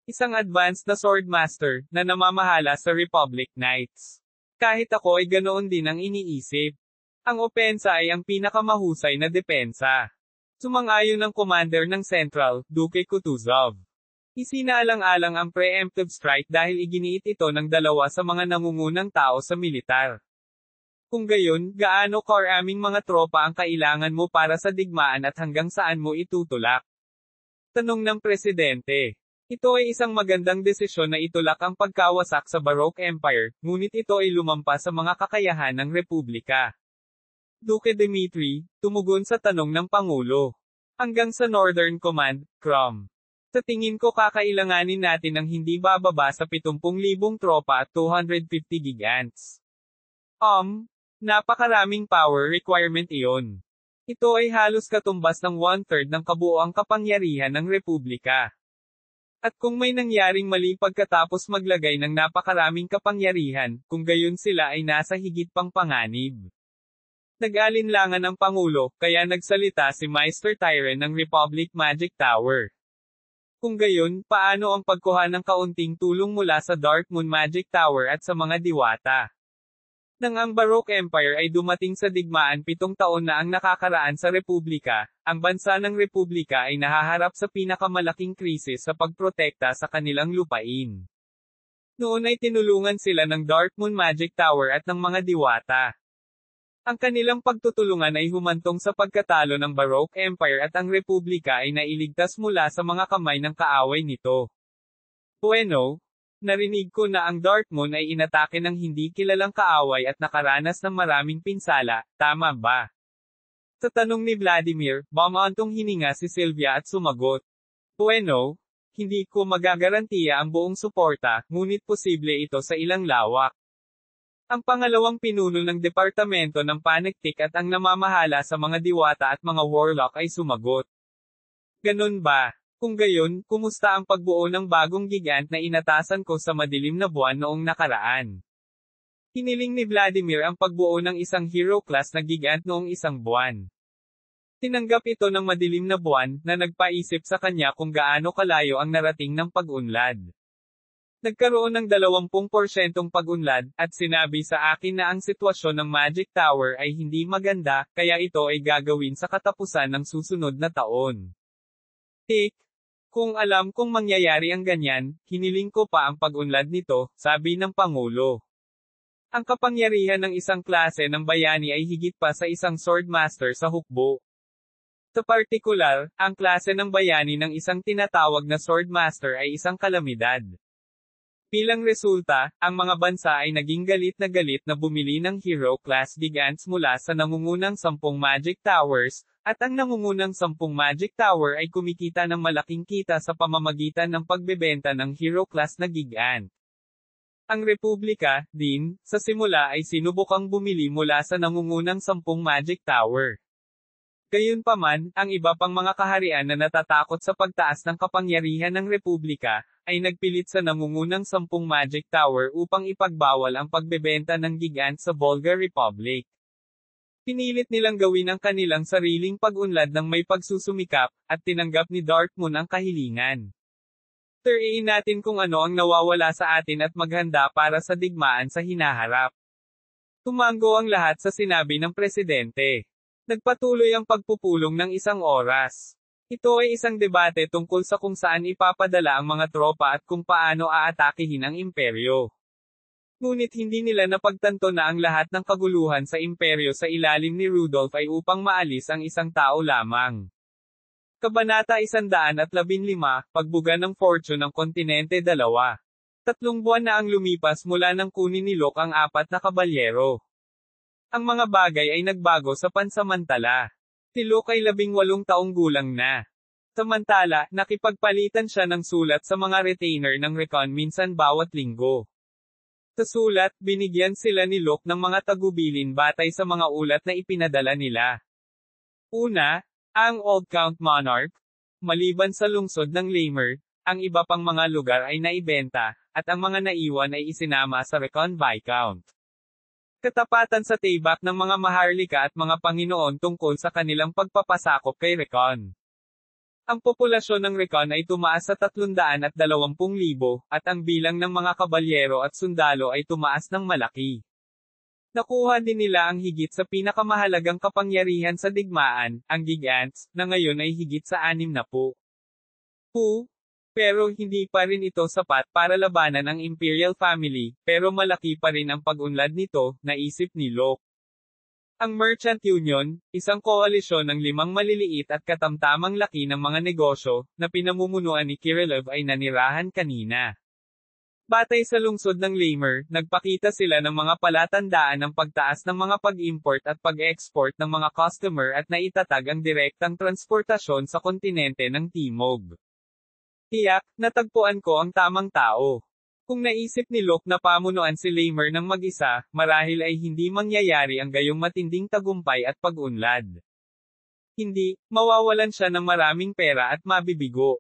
Isang advanced na swordmaster, na namamahala sa Republic Knights. Kahit ako ay ganoon din ang iniisip. Ang opensa ay ang pinakamahusay na depensa. Sumang-ayon ng commander ng Central, Duke Kutuzov. Isinaalang-alang ang preemptive strike dahil iginiit ito ng dalawa sa mga nangungunang tao sa militar. Kung gayon, gaano karaming mga tropa ang kailangan mo para sa digmaan at hanggang saan mo itutulak? Tanong ng presidente. Ito ay isang magandang desisyon na itulak ang pagkawasak sa Baroque Empire, ngunit ito ay lumampas sa mga kakayahan ng Republika. Duke Dmitri, tumugon sa tanong ng Pangulo. Hanggang sa Northern Command, CROM. Sa tingin ko kakailanganin natin ng hindi bababa sa 70,000 tropa at 250 gigants. Napakaraming power requirement iyon. Ito ay halos katumbas ng 1/3 ng kabuoang kapangyarihan ng Republika. At kung may nangyaring mali pagkatapos maglagay ng napakaraming kapangyarihan, kung gayon sila ay nasa higit pang panganib. Nag-alinlangan ang Pangulo, kaya nagsalita si Mr. Tyren ng Republic Magic Tower. Kung gayon, paano ang pagkuha ng kaunting tulong mula sa Dark Moon Magic Tower at sa mga diwata? Nang ang Baroque Empire ay dumating sa digmaan 7 taon na ang nakakaraan sa Republika, ang bansa ng Republika ay nahaharap sa pinakamalaking krisis sa pagprotekta sa kanilang lupain. Noon ay tinulungan sila ng Dark Moon Magic Tower at ng mga diwata. Ang kanilang pagtutulungan ay humantong sa pagkatalo ng Baroque Empire at ang Republika ay nailigtas mula sa mga kamay ng kaaway nito. Bueno, narinig ko na ang Dark Moon ay inatake ng hindi kilalang kaaway at nakaranas ng maraming pinsala, tama ba? Sa tanong ni Vladimir, bumantong hininga si Sylvia at sumagot. Bueno, hindi ko magagarantiya ang buong suporta, ngunit posible ito sa ilang lawak. Ang pangalawang pinuno ng Departamento ng Panektik at ang namamahala sa mga diwata at mga warlock ay sumagot. Ganon ba? Kung gayon, kumusta ang pagbuo ng bagong gigant na inatasan ko sa madilim na buwan noong nakaraan? Hiniling ni Vladimir ang pagbuo ng isang hero class na gigant noong isang buwan. Tinanggap ito ng madilim na buwan, na nagpaisip sa kanya kung gaano kalayo ang narating ng pag-unlad. Nagkaroon ng 20% pag-unlad, at sinabi sa akin na ang sitwasyon ng Magic Tower ay hindi maganda, kaya ito ay gagawin sa katapusan ng susunod na taon. Kung alam kong mangyayari ang ganyan, hiniling ko pa ang pag-unlad nito, sabi ng Pangulo. Ang kapangyarihan ng isang klase ng bayani ay higit pa sa isang swordmaster sa hukbo. Sa partikular, ang klase ng bayani ng isang tinatawag na swordmaster ay isang kalamidad. Bilang resulta, ang mga bansa ay naging galit na bumili ng hero class giants mula sa nangungunang 10 Magic Towers, at ang nangungunang 10 Magic Tower ay kumikita ng malaking kita sa pamamagitan ng pagbebenta ng hero class na gigant. Ang Republika, din, sa simula ay sinubukang bumili mula sa nangungunang 10 Magic Tower. Gayunpaman, ang iba pang mga kaharian na natatakot sa pagtaas ng kapangyarihan ng Republika, ay nagpilit sa nangungunang 10 Magic Tower upang ipagbawal ang pagbebenta ng gigant sa Bulgar Republic. Pinilit nilang gawin ang kanilang sariling pag-unlad ng may pagsusumikap, at tinanggap ni Dark Moon ang kahilingan. Turiin natin kung ano ang nawawala sa atin at maghanda para sa digmaan sa hinaharap. Tumango ang lahat sa sinabi ng presidente. Nagpatuloy ang pagpupulong ng 1 oras. Ito ay isang debate tungkol sa kung saan ipapadala ang mga tropa at kung paano aatakihin ang imperyo. Ngunit hindi nila napagtanto na ang lahat ng kaguluhan sa imperyo sa ilalim ni Rudolph ay upang maalis ang isang tao lamang. Kabanata 115, Pagbuga ng Fortune ng Kontinente 2. 3 buwan na ang lumipas mula nang kunin ni Locke ang 4 na kabalyero. Ang mga bagay ay nagbago sa pansamantala. Si Locke ay 18 taong gulang na. Samantala, nakipagpalitan siya ng sulat sa mga retainer ng Recon minsan bawat linggo. Sa sulat, binigyan sila ni Locke ng mga tagubilin batay sa mga ulat na ipinadala nila. Una, ang Old Count Monarch. Maliban sa lungsod ng Lamer, ang iba pang mga lugar ay naibenta, at ang mga naiwan ay isinama sa Recon Viscount. Katapatan sa tibak ng mga maharlika at mga Panginoon tungkol sa kanilang pagpapasakop kay Recon. Ang populasyon ng Recon ay tumaas sa 320,000 at ang bilang ng mga kabalyero at sundalo ay tumaas ng malaki. Nakuha din nila ang higit sa pinakamahalagang kapangyarihan sa digmaan, ang Gigants, na ngayon ay higit sa 60. Pero hindi pa rin ito sapat para labanan ang Imperial Family, pero malaki pa rin ang pag-unlad nito, naisip ni Locke. Ang Merchant Union, isang koalisyon ng 5 maliliit at katamtamang laki ng mga negosyo, na pinamumunuan ni Kirillov ay nanirahan kanina. Batay sa lungsod ng Lamer, nagpakita sila ng mga palatandaan ng pagtaas ng mga pag-import at pag-export ng mga customer at naitatag ang direktang transportasyon sa kontinente ng Timog. Tiyak, natagpuan ko ang tamang tao. Kung naisip ni Locke na pamunuan si Lamer ng mag-isa, marahil ay hindi mangyayari ang gayong matinding tagumpay at pag-unlad. Hindi, mawawalan siya ng maraming pera at mabibigo.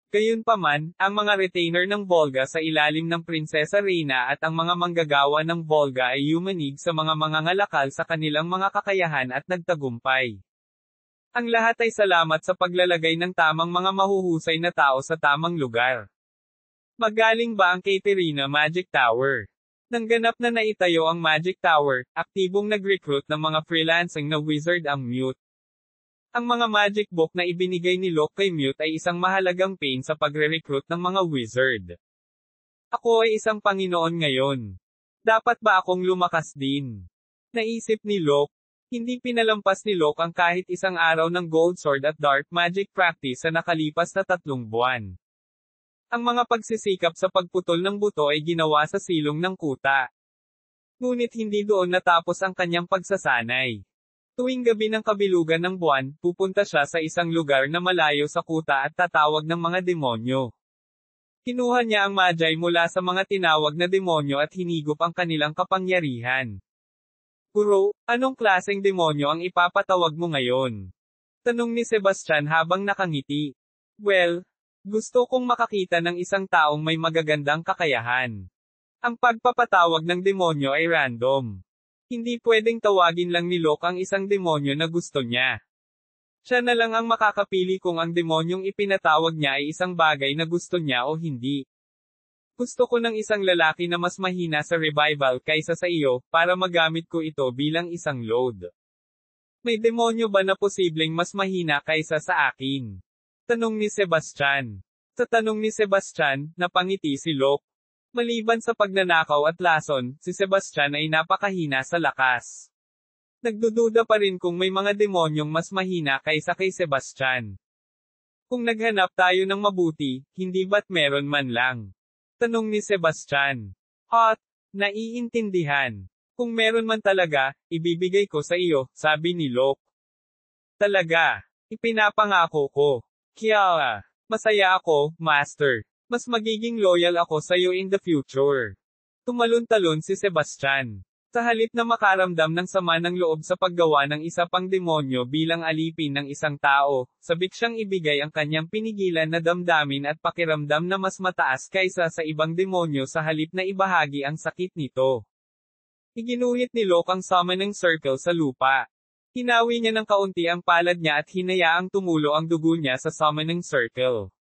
Gayunpaman, ang mga retainer ng Volga sa ilalim ng Prinsesa Reyna at ang mga manggagawa ng Volga ay yumanig sa mga mangangalakal sa kanilang mga kakayahan at nagtagumpay. Ang lahat ay salamat sa paglalagay ng tamang mga mahuhusay na tao sa tamang lugar. Magaling ba ang Katerina Magic Tower? Nang ganap na naitayo ang Magic Tower, aktibong nag-recruit ng mga freelancing na wizard ang Mute. Ang mga magic book na ibinigay ni Locke kay Mute ay isang mahalagang pain sa pagre-recruit ng mga wizard. Ako ay isang Panginoon ngayon. Dapat ba akong lumakas din? Naisip ni Locke. Hindi pinalampas ni Locke ang kahit isang araw ng Gold Sword at Dark Magic practice sa nakalipas na 3 buwan. Ang mga pagsisikap sa pagputol ng buto ay ginawa sa silong ng kuta. Ngunit hindi doon natapos ang kanyang pagsasanay. Tuwing gabi ng kabilugan ng buwan, pupunta siya sa isang lugar na malayo sa kuta at tatawag ng mga demonyo. Kinuha niya ang Magi mula sa mga tinawag na demonyo at hinigop ang kanilang kapangyarihan. Guro, anong klaseng demonyo ang ipapatawag mo ngayon? Tanong ni Sebastian habang nakangiti. Well, gusto kong makakita ng isang taong may magagandang kakayahan. Ang pagpapatawag ng demonyo ay random. Hindi pwedeng tawagin lang ni Locke ang isang demonyo na gusto niya. Siya na lang ang makakapili kung ang demonyong ipinatawag niya ay isang bagay na gusto niya o hindi. Gusto ko ng isang lalaki na mas mahina sa revival kaysa sa iyo, para magamit ko ito bilang isang load. May demonyo ba na posibleng mas mahina kaysa sa akin? Tanong ni Sebastian. Sa tanong ni Sebastian, napangiti si Locke. Maliban sa pagnanakaw at lason, si Sebastian ay napakahina sa lakas. Nagdududa pa rin kung may mga demonyong mas mahina kaysa kay Sebastian. Kung naghanap tayo ng mabuti, hindi ba't meron man lang? Tanong ni Sebastian. Hot, naiintindihan. Kung meron man talaga, ibibigay ko sa iyo, sabi ni Locke. Talaga, ipinapangako ko. Kaya, masaya ako, Master. Mas magiging loyal ako sa iyo in the future. Tumalon-talon si Sebastian. Sa halip na makaramdam ng sama ng loob sa paggawa ng isa pang demonyo bilang alipin ng isang tao, sabik siyang ibigay ang kanyang pinigilan na damdamin at pakiramdam na mas mataas kaysa sa ibang demonyo sa halip na ibahagi ang sakit nito. Iginuhit ni Locke ang summoning circle sa lupa. Hinawi niya ng kaunti ang palad niya at hinayaang tumulo ang dugo niya sa summoning circle.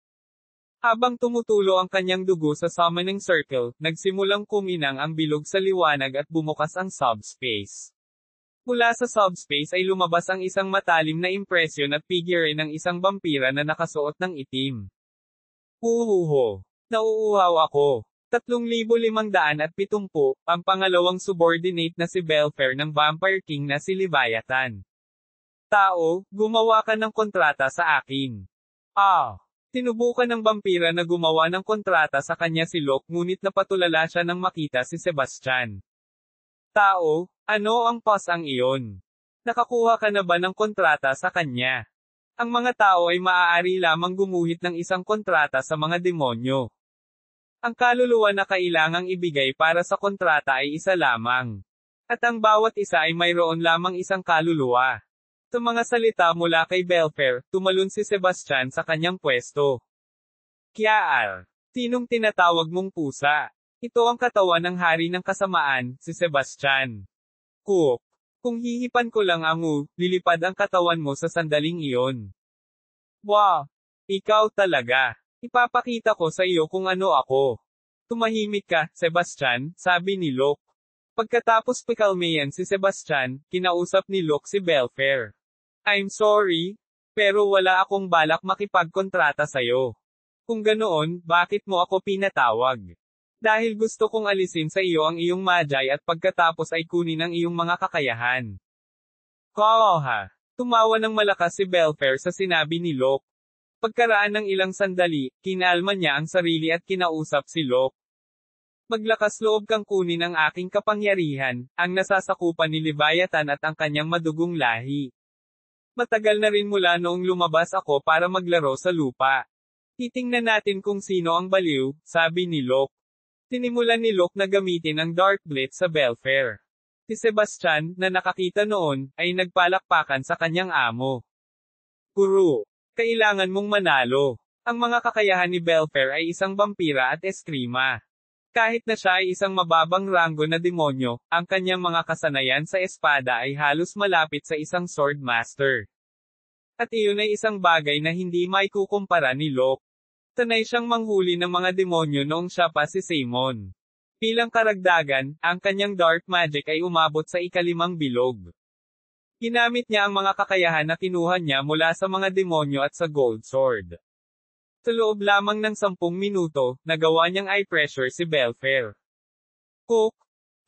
Habang tumutulo ang kanyang dugo sa summoning circle, nagsimulang kuminang ang bilog sa liwanag at bumukas ang subspace. Mula sa subspace ay lumabas ang isang matalim na impresyon at figure ng isang vampira na nakasuot ng itim. Huhuho! Nauuhaw ako! 3,570, ang pangalawang subordinate na si Belfair ng Vampire King na si Leviathan. Tao, gumawa ka ng kontrata sa akin. Tinubukan ng vampira na gumawa ng kontrata sa kanya si Locke ngunit napatulala siya nang makita si Sebastian. Tao, ano ang pasang iyon? Nakakuha ka na ba ng kontrata sa kanya? Ang mga tao ay maaari lamang gumuhit ng isang kontrata sa mga demonyo. Ang kaluluwa na kailangang ibigay para sa kontrata ay isa lamang. At ang bawat isa ay mayroon lamang isang kaluluwa. Sa mga salita mula kay Belfair, tumalon si Sebastian sa kanyang pwesto. Kiaar, sinong tinatawag mong pusa? Ito ang katawan ng hari ng kasamaan, si Sebastian. Cook, kung hihipan ko lang ang lilipad ang katawan mo sa sandaling iyon. Wow! Ikaw talaga. Ipapakita ko sa iyo kung ano ako. Tumahimik ka, Sebastian, sabi ni Locke. Pagkatapos pikalmayan si Sebastian, kinausap ni Locke si Belfair. I'm sorry, pero wala akong balak makipagkontrata sa'yo. Kung ganoon, bakit mo ako pinatawag? Dahil gusto kong alisin sa iyo ang iyong Magi at pagkatapos ay kunin ang iyong mga kakayahan. Koha! Tumawa ng malakas si Belfair sa sinabi ni Locke. Pagkaraan ng ilang sandali, kinalma niya ang sarili at kinausap si Locke. Maglakas loob kang kunin ang aking kapangyarihan, ang nasasakupan ni Leviathan at ang kanyang madugong lahi. Matagal na rin mula noong lumabas ako para maglaro sa lupa. Titingnan natin kung sino ang baliw, sabi ni Locke. Tinimulan ni Locke na gamitin ang Dark Blitz sa Belfair. Si Sebastian, na nakakita noon, ay nagpalakpakan sa kanyang amo. Guru, kailangan mong manalo. Ang mga kakayahan ni Belfair ay isang vampira at eskrima. Kahit na siya ay isang mababang ranggo na demonyo, ang kanyang mga kasanayan sa espada ay halos malapit sa isang sword master. At iyon ay isang bagay na hindi maikukumpara ni Locke. Sanay siyang manghuli ng mga demonyo noong siya pa si Simon. Bilang karagdagan, ang kanyang dark magic ay umabot sa ika-5 bilog. Ginamit niya ang mga kakayahan na kinuha niya mula sa mga demonyo at sa Gold Sword. Sa loob lamang ng 10 minuto, nagawa niyang i-pressure si Belfair. Cook,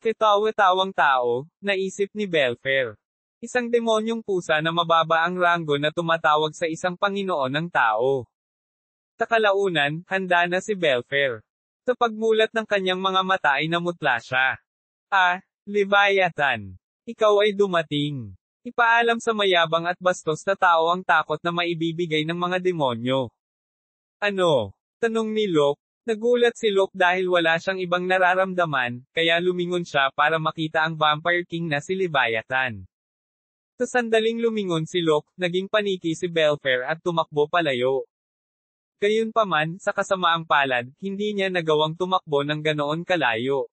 ketawa-tawang tao, naisip ni Belfair. Isang demonyong pusa na mababa ang ranggo na tumatawag sa isang Panginoon ng tao. Sa kalaunan, handa na si Belfair. Sa pagmulat ng kanyang mga mata ay namutla siya. Ah, Leviathan. Ikaw ay dumating. Ipaalam sa mayabang at bastos na tao ang takot na maibibigay ng mga demonyo. Ano? Tanong ni Locke. Nagulat si Locke dahil wala siyang ibang nararamdaman, kaya lumingon siya para makita ang Vampire King na si Leviathan. Sa sandaling lumingon si Locke, naging paniki si Belfair at tumakbo palayo. Gayunpaman, sa kasamaang palad, hindi niya nagawang tumakbo ng ganoon kalayo.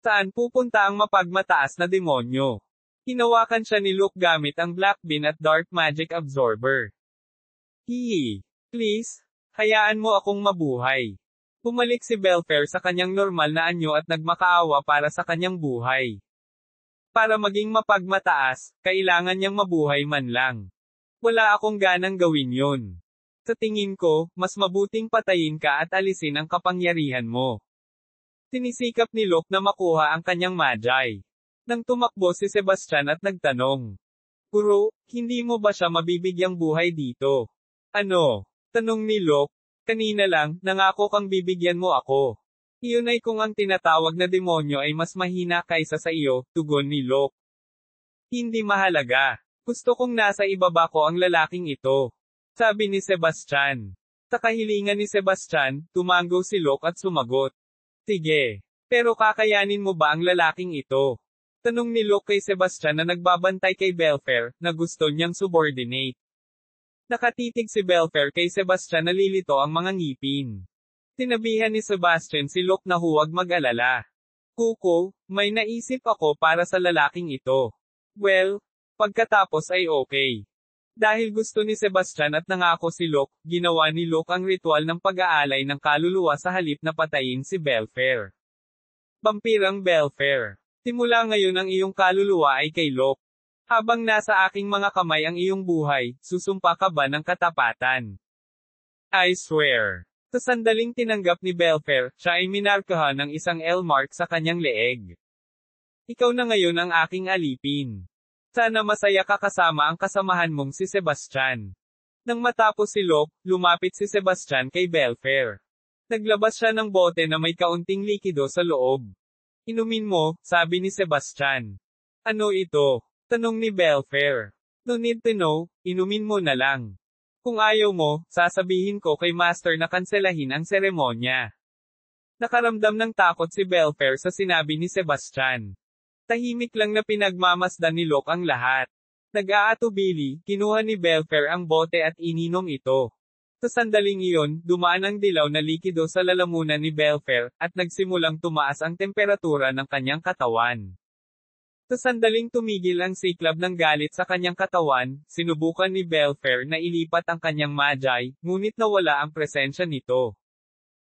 Saan pupunta ang mapagmataas na demonyo? Hinawakan siya ni Locke gamit ang Black Bean at Dark Magic Absorber. Hihi. Please, hayaan mo akong mabuhay. Bumalik si Belfair sa kanyang normal na anyo at nagmakaawa para sa kanyang buhay. Para maging mapagmataas, kailangan niyang mabuhay man lang. Wala akong ganang gawin yun. Sa tingin ko, mas mabuting patayin ka at alisin ang kapangyarihan mo. Sinisikap ni Locke na makuha ang kanyang magi. Nang tumakbo si Sebastian at nagtanong. Guro, hindi mo ba siya mabibigyang buhay dito? Ano? Tanong ni Locke. Kanina lang, nangako kang bibigyan mo ako. Iyon ay kung ang tinatawag na demonyo ay mas mahina kaysa sa iyo, tugon ni Locke. Hindi mahalaga. Gusto kong nasa ibaba ko ang lalaking ito. Sabi ni Sebastian. Sa kahilingan ni Sebastian, tumango si Locke at sumagot. Sige. Pero kakayanin mo ba ang lalaking ito? Tanong ni Locke kay Sebastian na nagbabantay kay Belfair, na gusto niyang subordinate. Nakatitig si Belfair kay Sebastian na lilito ang mga ngipin. Tinabihan ni Sebastian si Locke na huwag mag-alala. Kuko, may naisip ako para sa lalaking ito. Well, pagkatapos ay okay. Dahil gusto ni Sebastian at nangako si Locke, ginawa ni Locke ang ritual ng pag-aalay ng kaluluwa sa halip na patayin si Belfair. Vampirang Belfair. Simula ngayon ang iyong kaluluwa ay kay Locke. Habang nasa aking mga kamay ang iyong buhay, susumpa ka ba ng katapatan? I swear. Sa sandaling tinanggap ni Belfair, siya ay minarkahan ng isang L mark sa kanyang leeg. Ikaw na ngayon ang aking alipin. Sana masaya ka kasama ang kasamahan mong si Sebastian. Nang matapos si Locke, lumapit si Sebastian kay Belfair. Naglabas siya ng bote na may kaunting likido sa loob. Inumin mo, sabi ni Sebastian. Ano ito? Tanong ni Belfair. No need to know, inumin mo na lang. Kung ayaw mo, sasabihin ko kay Master na kanselahin ang seremonya. Nakaramdam ng takot si Belfair sa sinabi ni Sebastian. Tahimik lang na pinagmamasdan ni Locke ang lahat. Nag-aatubili, kinuha ni Belfair ang bote at ininom ito. Sa sandaling iyon, dumaan ang dilaw na likido sa lalamunan ni Belfair, at nagsimulang tumaas ang temperatura ng kanyang katawan. Sa sandaling tumigil ang siklab ng galit sa kanyang katawan, sinubukan ni Belfair na ilipat ang kanyang magi, ngunit nawala ang presensya nito.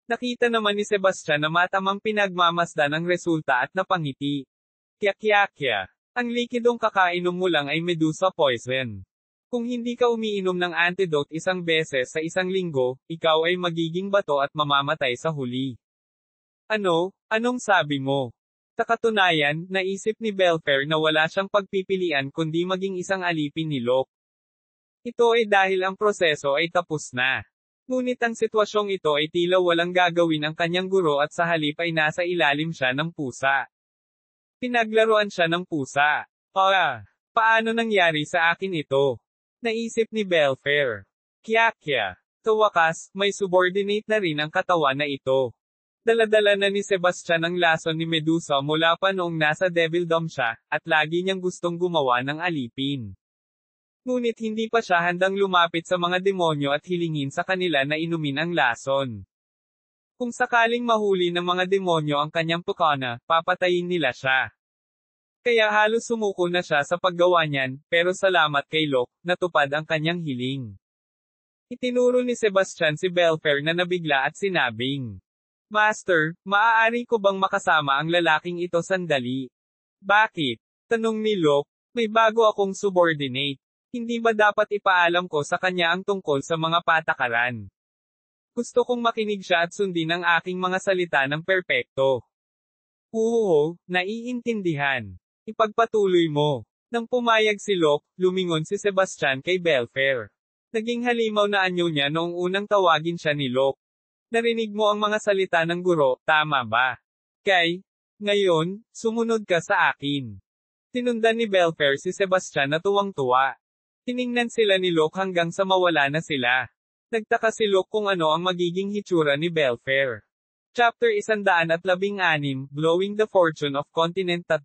Nakita naman ni Sebastian na matamang pinagmamasdan ang resulta at napangiti. Kya. Ang likidong kakainom mo lang ay Medusa poison. Kung hindi ka umiinom ng antidote isang beses sa isang linggo, ikaw ay magiging bato at mamamatay sa huli. Ano? Anong sabi mo? Sa katunayan, naisip ni Belfair na wala siyang pagpipilian kundi maging isang alipin ni Locke. Ito ay dahil ang proseso ay tapos na. Ngunit ang sitwasyong ito ay tila walang gagawin ang kanyang guro at sa halip ay nasa ilalim siya ng pusa. Pinaglaruan siya ng pusa. Paano nangyari sa akin ito? Naisip ni Belfair. Kya. Sa wakas, may subordinate na rin ang katawan na ito. Daladala na ni Sebastian ang lason ni Medusa mula pa noong nasa Devildom siya, at lagi niyang gustong gumawa ng alipin. Ngunit hindi pa siya handang lumapit sa mga demonyo at hilingin sa kanila na inumin ang lason. Kung sakaling mahuli ng mga demonyo ang kanyang pukana, papatayin nila siya. Kaya halos sumuko na siya sa paggawa niyan, pero salamat kay Locke, natupad ang kanyang hiling. Itinuro ni Sebastian si Belfair na nabigla at sinabing, Master, maaari ko bang makasama ang lalaking ito sandali? Bakit? Tanong ni Locke, may bago akong subordinate. Hindi ba dapat ipaalam ko sa kanya ang tungkol sa mga patakaran? Gusto kong makinig siya at sundin ang aking mga salita ng perpekto. Oo, naiintindihan. Ipagpatuloy mo. Nang pumayag si Locke, lumingon si Sebastian kay Belfair. Naging halimaw na anyo niya noong unang tawagin siya ni Locke. Narinig mo ang mga salita ng guro, tama ba? Ngayon, sumunod ka sa akin. Tinundan ni Belfair si Sebastian na tuwang-tuwa. Tiningnan sila ni Locke hanggang sa mawala na sila. Nagtaka si Locke kung ano ang magiging hitsura ni Belfair. Chapter 116, Blowing the Fortune of Continent 3.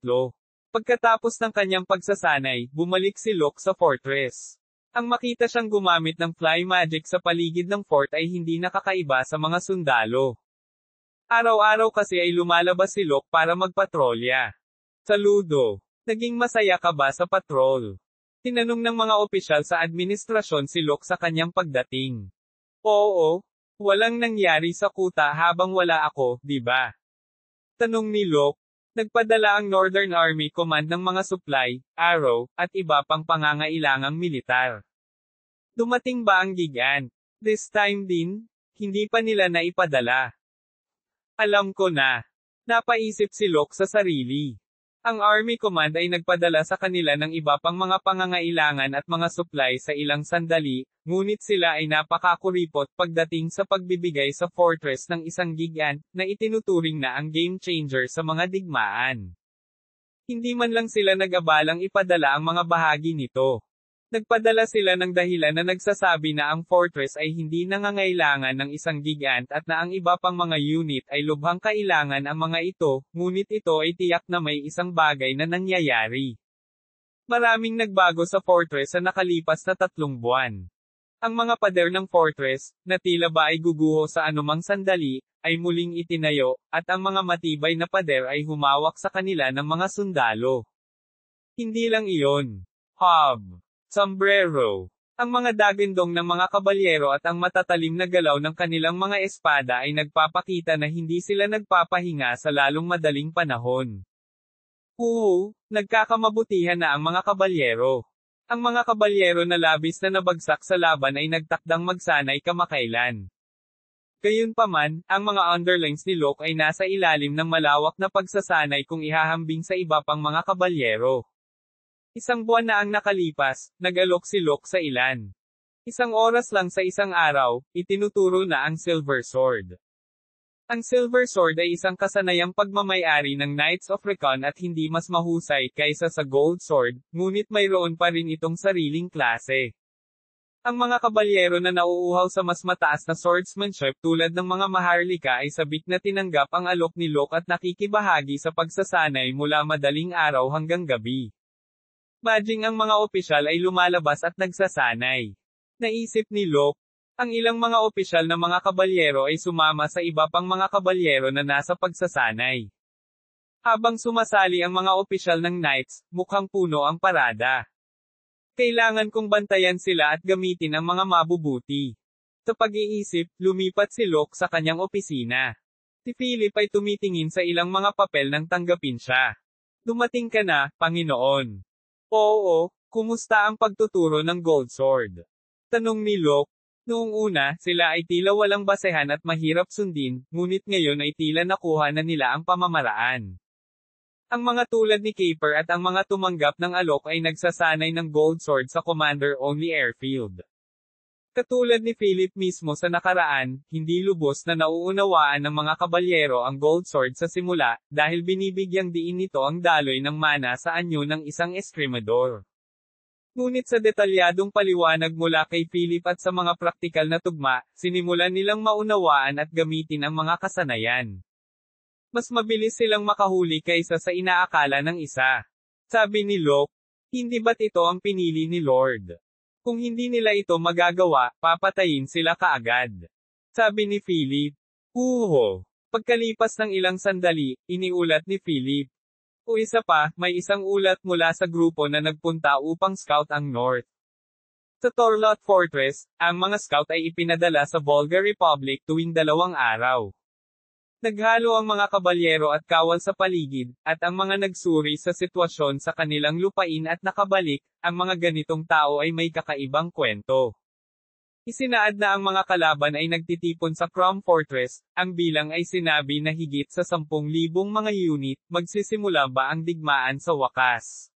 Pagkatapos ng kanyang pagsasanay, bumalik si Locke sa fortress. Ang makita siyang gumamit ng fly magic sa paligid ng fort ay hindi nakakaiba sa mga sundalo. Araw-araw kasi ay lumalabas si Locke para magpatrolya. Saludo. Naging masaya ka ba sa patrol? Tinanong ng mga opisyal sa administrasyon si Locke sa kanyang pagdating. Oo, walang nangyari sa kuta habang wala ako, di ba? Tanong ni Locke. Nagpadala ang Northern Army Command ng mga supply, arrow, at iba pang pangangailangang militar. Dumating ba ang gigant? This time din, hindi pa nila naipadala. Alam ko na. Napaisip si Locke sa sarili. Ang Army Command ay nagpadala sa kanila ng iba pang mga pangangailangan at mga supply sa ilang sandali, ngunit sila ay napakakuripot pagdating sa pagbibigay sa fortress ng isang gigant, na itinuturing na ang game changer sa mga digmaan. Hindi man lang sila nag-abalang ipadala ang mga bahagi nito. Nagpadala sila ng dahilan na nagsasabi na ang fortress ay hindi nangangailangan ng isang gigant at na ang iba pang mga unit ay lubhang kailangan ang mga ito, ngunit ito ay tiyak na may isang bagay na nangyayari. Maraming nagbago sa fortress sa nakalipas na 3 buwan. Ang mga pader ng fortress, na tila ba ay guguho sa anumang sandali, ay muling itinayo, at ang mga matibay na pader ay humawak sa kanila ng mga sundalo. Hindi lang iyon. Sombrero. Ang mga dagindong ng mga kabalyero at ang matatalim na galaw ng kanilang mga espada ay nagpapakita na hindi sila nagpapahinga sa lalong madaling panahon. Nagkakamabutihan na ang mga kabalyero. Ang mga kabalyero na labis na nabagsak sa laban ay nagtakdang magsanay kamakailan. Gayunpaman, ang mga underlings ni Locke ay nasa ilalim ng malawak na pagsasanay kung ihahambing sa iba pang mga kabalyero. 1 buwan na ang nakalipas, nag-alok si Locke sa ilan. 1 oras lang sa isang araw, itinuturo na ang Silver Sword. Ang Silver Sword ay isang kasanayang pagmamay-ari ng Knights of Recon at hindi mas mahusay kaysa sa Gold Sword, ngunit mayroon pa rin itong sariling klase. Ang mga kabalyero na nauuhaw sa mas mataas na swordsmanship tulad ng mga maharlika ay sabik na tinanggap ang alok ni Locke at nakikibahagi sa pagsasanay mula madaling araw hanggang gabi. Maging ang mga opisyal ay lumalabas at nagsasanay. Naisip ni Locke, ang ilang mga opisyal na mga kabalyero ay sumama sa iba pang mga kabalyero na nasa pagsasanay. Habang sumasali ang mga opisyal ng knights, mukhang puno ang parada. Kailangan kong bantayan sila at gamitin ang mga mabubuti. Sa pag-iisip, lumipat si Locke sa kanyang opisina. Si Philip ay tumitingin sa ilang mga papel nang tanggapin siya. Dumating ka na, Panginoon. Oo, kumusta ang pagtuturo ng Gold Sword? Tanong ni Locke. Noong una, sila ay tila walang basehan at mahirap sundin, ngunit ngayon ay tila nakuha na nila ang pamamaraan. Ang mga tulad ni Caper at ang mga tumanggap ng alok ay nagsasanay ng Gold Sword sa Commander-only airfield. Katulad ni Philip mismo sa nakaraan, hindi lubos na nauunawaan ng mga kabalyero ang Gold Sword sa simula, dahil binibigyang diin nito ang daloy ng mana sa anyo ng isang eskrimador. Ngunit sa detalyadong paliwanag mula kay Philip at sa mga praktikal na tugma, sinimulan nilang maunawaan at gamitin ang mga kasanayan. Mas mabilis silang makahuli kaysa sa inaakala ng isa. Sabi ni Locke, hindi ba't ito ang pinili ni Lord? Kung hindi nila ito magagawa, papatayin sila kaagad. Sabi ni Philip. Huho. Pagkalipas ng ilang sandali, iniulat ni Philip. O isa pa, may isang ulat mula sa grupo na nagpunta upang scout ang North. Sa Torlot Fortress, ang mga scout ay ipinadala sa Volga Republic tuwing 2 araw. Naghalo ang mga kabalyero at kawal sa paligid, at ang mga nagsuri sa sitwasyon sa kanilang lupain at nakabalik, ang mga ganitong tao ay may kakaibang kwento. Isinaad na ang mga kalaban ay nagtitipon sa Crom Fortress, ang bilang ay sinabi na higit sa 10,000 mga unit, magsisimula ba ang digmaan sa wakas.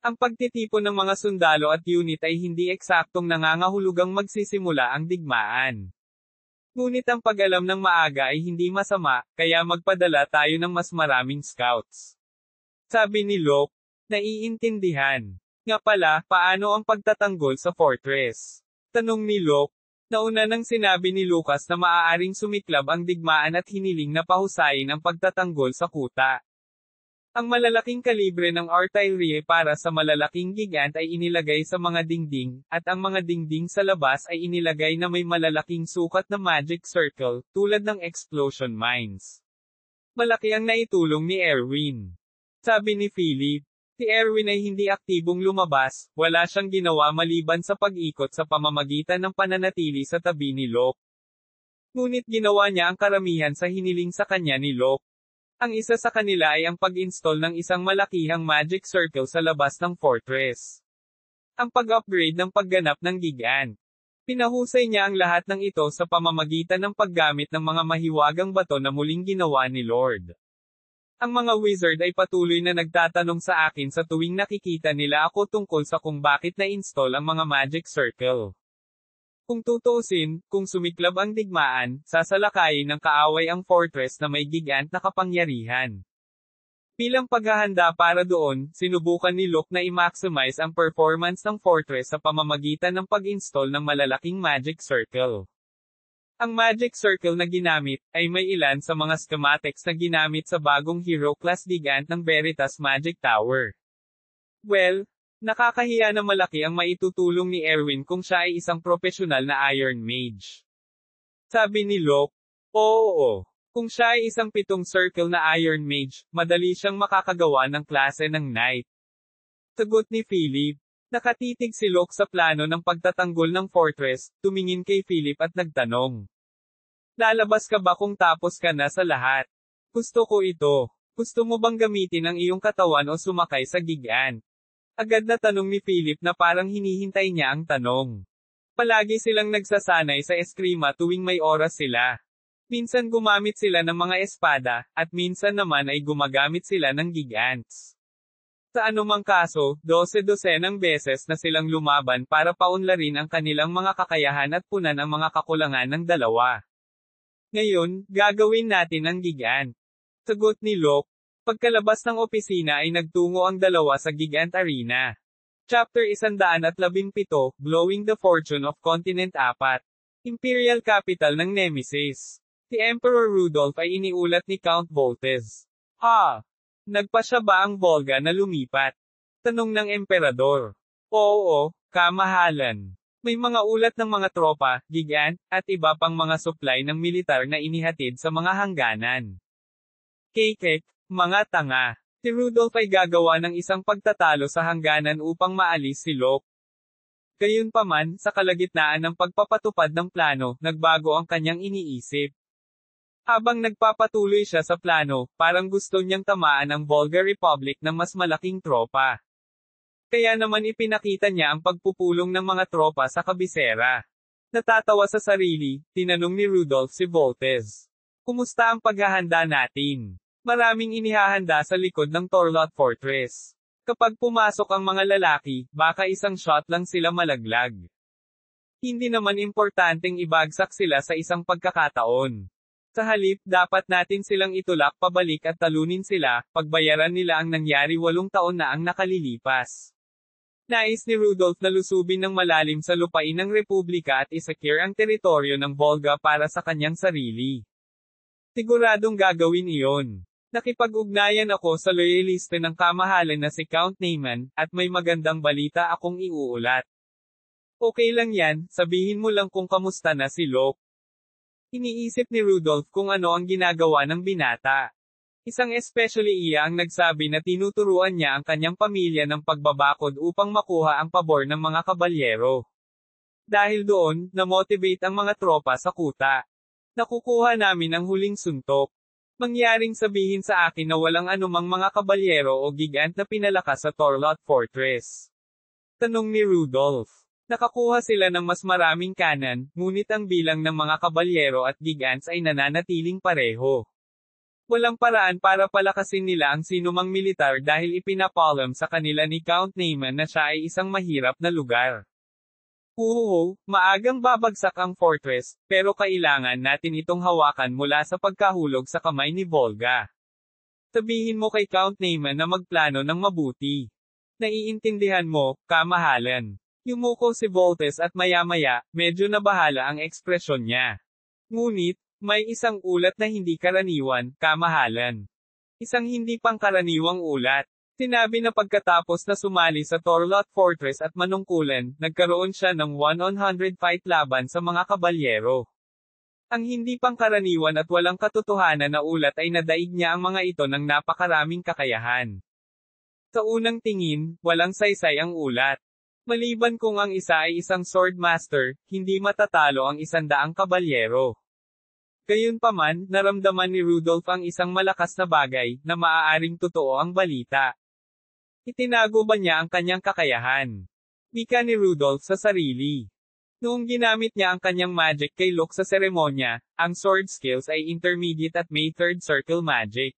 Ang pagtitipon ng mga sundalo at unit ay hindi eksaktong nangangahulugang magsisimula ang digmaan. Ngunit ang pag-alam ng maaga ay hindi masama, kaya magpadala tayo ng mas maraming scouts. Sabi ni Locke, naiintindihan. Nga pala, paano ang pagtatanggol sa fortress? Tanong ni Locke. Nauna nang sinabi ni Lucas na maaaring sumiklab ang digmaan at hiniling na pahusayin ang pagtatanggol sa kuta. Ang malalaking kalibre ng artillery para sa malalaking gigant ay inilagay sa mga dingding, at ang mga dingding sa labas ay inilagay na may malalaking sukat na magic circle, tulad ng explosion mines. Malaki ang naitulong ni Erwin. Sabi ni Philip. Si Erwin ay hindi aktibong lumabas, wala siyang ginawa maliban sa pag-ikot sa pamamagitan ng pananatili sa tabi ni Locke. Ngunit ginawa niya ang karamihan sa hiniling sa kanya ni Locke. Ang isa sa kanila ay ang pag-install ng isang malakihang magic circle sa labas ng fortress. Ang pag-upgrade ng pagganap ng gigant. Pinahusay niya ang lahat ng ito sa pamamagitan ng paggamit ng mga mahiwagang bato na muling ginawa ni Lord. Ang mga wizard ay patuloy na nagtatanong sa akin sa tuwing nakikita nila ako tungkol sa kung bakit na-install ang mga magic circle. Kung tutuusin, kung sumiklab ang digmaan, sasalakayin ng kaaway ang fortress na may gigant na kapangyarihan. Bilang paghahanda para doon, sinubukan ni Locke na i-maximize ang performance ng fortress sa pamamagitan ng pag-install ng malalaking magic circle. Ang magic circle na ginamit, ay may ilan sa mga schematics na ginamit sa bagong hero-class gigant ng Veritas Magic Tower. Well, nakakahiya na malaki ang maitutulong ni Erwin kung siya ay isang profesional na Iron Mage. Sabi ni Locke, oo. Kung siya ay isang 7 circle na Iron Mage, madali siyang makakagawa ng klase ng Knight. Sagot ni Philip. Nakatitig si Locke sa plano ng pagtatanggol ng fortress, tumingin kay Philip at nagtanong. Lalabas ka ba kung tapos ka na sa lahat? Gusto ko ito. Gusto mo bang gamitin ang iyong katawan o sumakay sa gigant? Agad na tanong ni Philip na parang hinihintay niya ang tanong. Palagi silang nagsasanay sa eskrima tuwing may oras sila. Minsan gumamit sila ng mga espada, at minsan naman ay gumagamit sila ng gigants. Sa anumang kaso, 12-dosenang beses na silang lumaban para paunlarin ang kanilang mga kakayahan at punan ang mga kakulangan ng dalawa. Ngayon, gagawin natin ang gigant. Sagot ni Locke. Pagkalabas ng opisina ay nagtungo ang dalawa sa Gigant Arena. Chapter 117, Blowing the Fortune of Continent 4. Imperial Capital ng Nemesis. Si Emperor Rudolph ay iniulat ni Count Voltes. Nagpa siya ba ang Volga na lumipat? Tanong ng emperador. Oo, kamahalan. May mga ulat ng mga tropa, gigant, at iba pang mga supply ng militar na inihatid sa mga hangganan. Kekek, mga tanga. Si Rudolph ay gagawa ng isang pagtatalo sa hangganan upang maalis si Locke. Gayunpaman, sa kalagitnaan ng pagpapatupad ng plano, nagbago ang kanyang iniisip. Habang nagpapatuloy siya sa plano, parang gusto niyang tamaan ang Volga Republic ng mas malaking tropa. Kaya naman ipinakita niya ang pagpupulong ng mga tropa sa kabisera. Natatawa sa sarili, tinanong ni Rudolph si Voltes. Kumusta ang paghahanda natin? Maraming inihahanda sa likod ng Torlot Fortress. Kapag pumasok ang mga lalaki, baka isang shot lang sila malaglag. Hindi naman importanteng ibagsak sila sa isang pagkakataon. Sa halip, dapat natin silang itulak pabalik at talunin sila, pagbayaran nila ang nangyari 8 taon na ang nakalilipas. Nais ni Rudolph na lusubin ng malalim sa lupain ng Republika at isecure ang teritoryo ng Volga para sa kanyang sarili. Siguradong gagawin iyon. Nakipag-ugnayan ako sa loyalista ng kamahalan na si Count Neyman, at may magandang balita akong iuulat. Okay lang yan, sabihin mo lang kung kamusta na si Locke. Iniisip ni Rudolph kung ano ang ginagawa ng binata. Isang especially iya ang nagsabi na tinuturuan niya ang kanyang pamilya ng pagbabakod upang makuha ang pabor ng mga kabalyero. Dahil doon, na-motivate ang mga tropa sa kuta. Nakukuha namin ang huling suntok. Mangyaring sabihin sa akin na walang anumang mga kabalyero o gigant na pinalakas sa Torlot Fortress. Tanong ni Rudolph. Nakakuha sila ng mas maraming kanan, ngunit ang bilang ng mga kabalyero at gigants ay nananatiling pareho. Walang paraan para palakasin nila ang sinumang militar dahil ipinapalam sa kanila ni Count Neyman na siya ay isang mahirap na lugar. Maagang babagsak ang fortress, pero kailangan natin itong hawakan mula sa pagkahulog sa kamay ni Volga. Sabihin mo kay Count Neyman na magplano ng mabuti. Naiintindihan mo, kamahalan. Yumuko si Voltes at maya-maya, medyo nabahala ang ekspresyon niya. Ngunit, may isang ulat na hindi karaniwan, kamahalan. Isang hindi pangkaraniwang ulat. Sinabi na pagkatapos na sumali sa Torlot Fortress at manungkulan, nagkaroon siya ng 100 fight laban sa mga kabalyero. Ang hindi pangkaraniwan at walang katotohanan na ulat ay nadaig niya ang mga ito ng napakaraming kakayahan. Sa unang tingin, walang saysay ang ulat. Maliban kung ang isa ay isang sword master, hindi matatalo ang 100 kabalyero. Gayunpaman, naramdaman ni Rudolph ang isang malakas na bagay, na maaaring totoo ang balita. Itinago ba niya ang kanyang kakayahan? Wika ni Rudolph sa sarili. Noong ginamit niya ang kanyang magic kay Locke sa seremonya, ang sword skills ay intermediate at may third circle magic.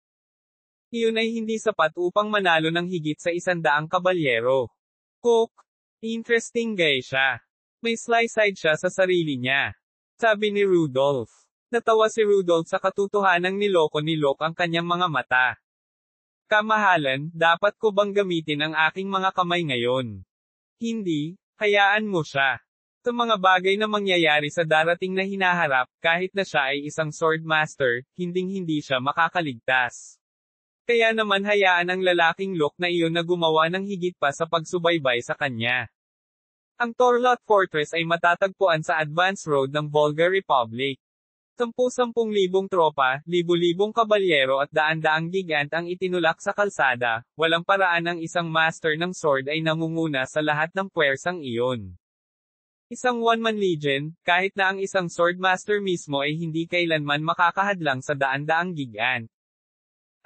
Iyon ay hindi sapat upang manalo ng higit sa 100 kabalyero. Interesting guy siya. May sly side siya sa sarili niya. Sabi ni Rudolph. Natawa si Rudolph sa katotohanang niloko ni Locke ang kanyang mga mata. Kamahalan, dapat ko bang gamitin ang aking mga kamay ngayon? Hindi, hayaan mo siya. Sa mga bagay na mangyayari sa darating na hinaharap, kahit na siya ay isang sword master, hinding-hindi siya makakaligtas. Kaya naman hayaan ang lalaking Locke na iyon na gumawa ng higit pa sa pagsubaybay sa kanya. Ang Torlot Fortress ay matatagpuan sa Advance Road ng Volga Republic. 10,000 tropa, libu-libong kabalyero at daan-daang gigant ang itinulak sa kalsada, walang paraan ang isang master ng sword ay nangunguna sa lahat ng puwersang iyon. Isang one-man legion, kahit na ang isang sword master mismo ay hindi kailanman makakahadlang sa daan-daang gigant.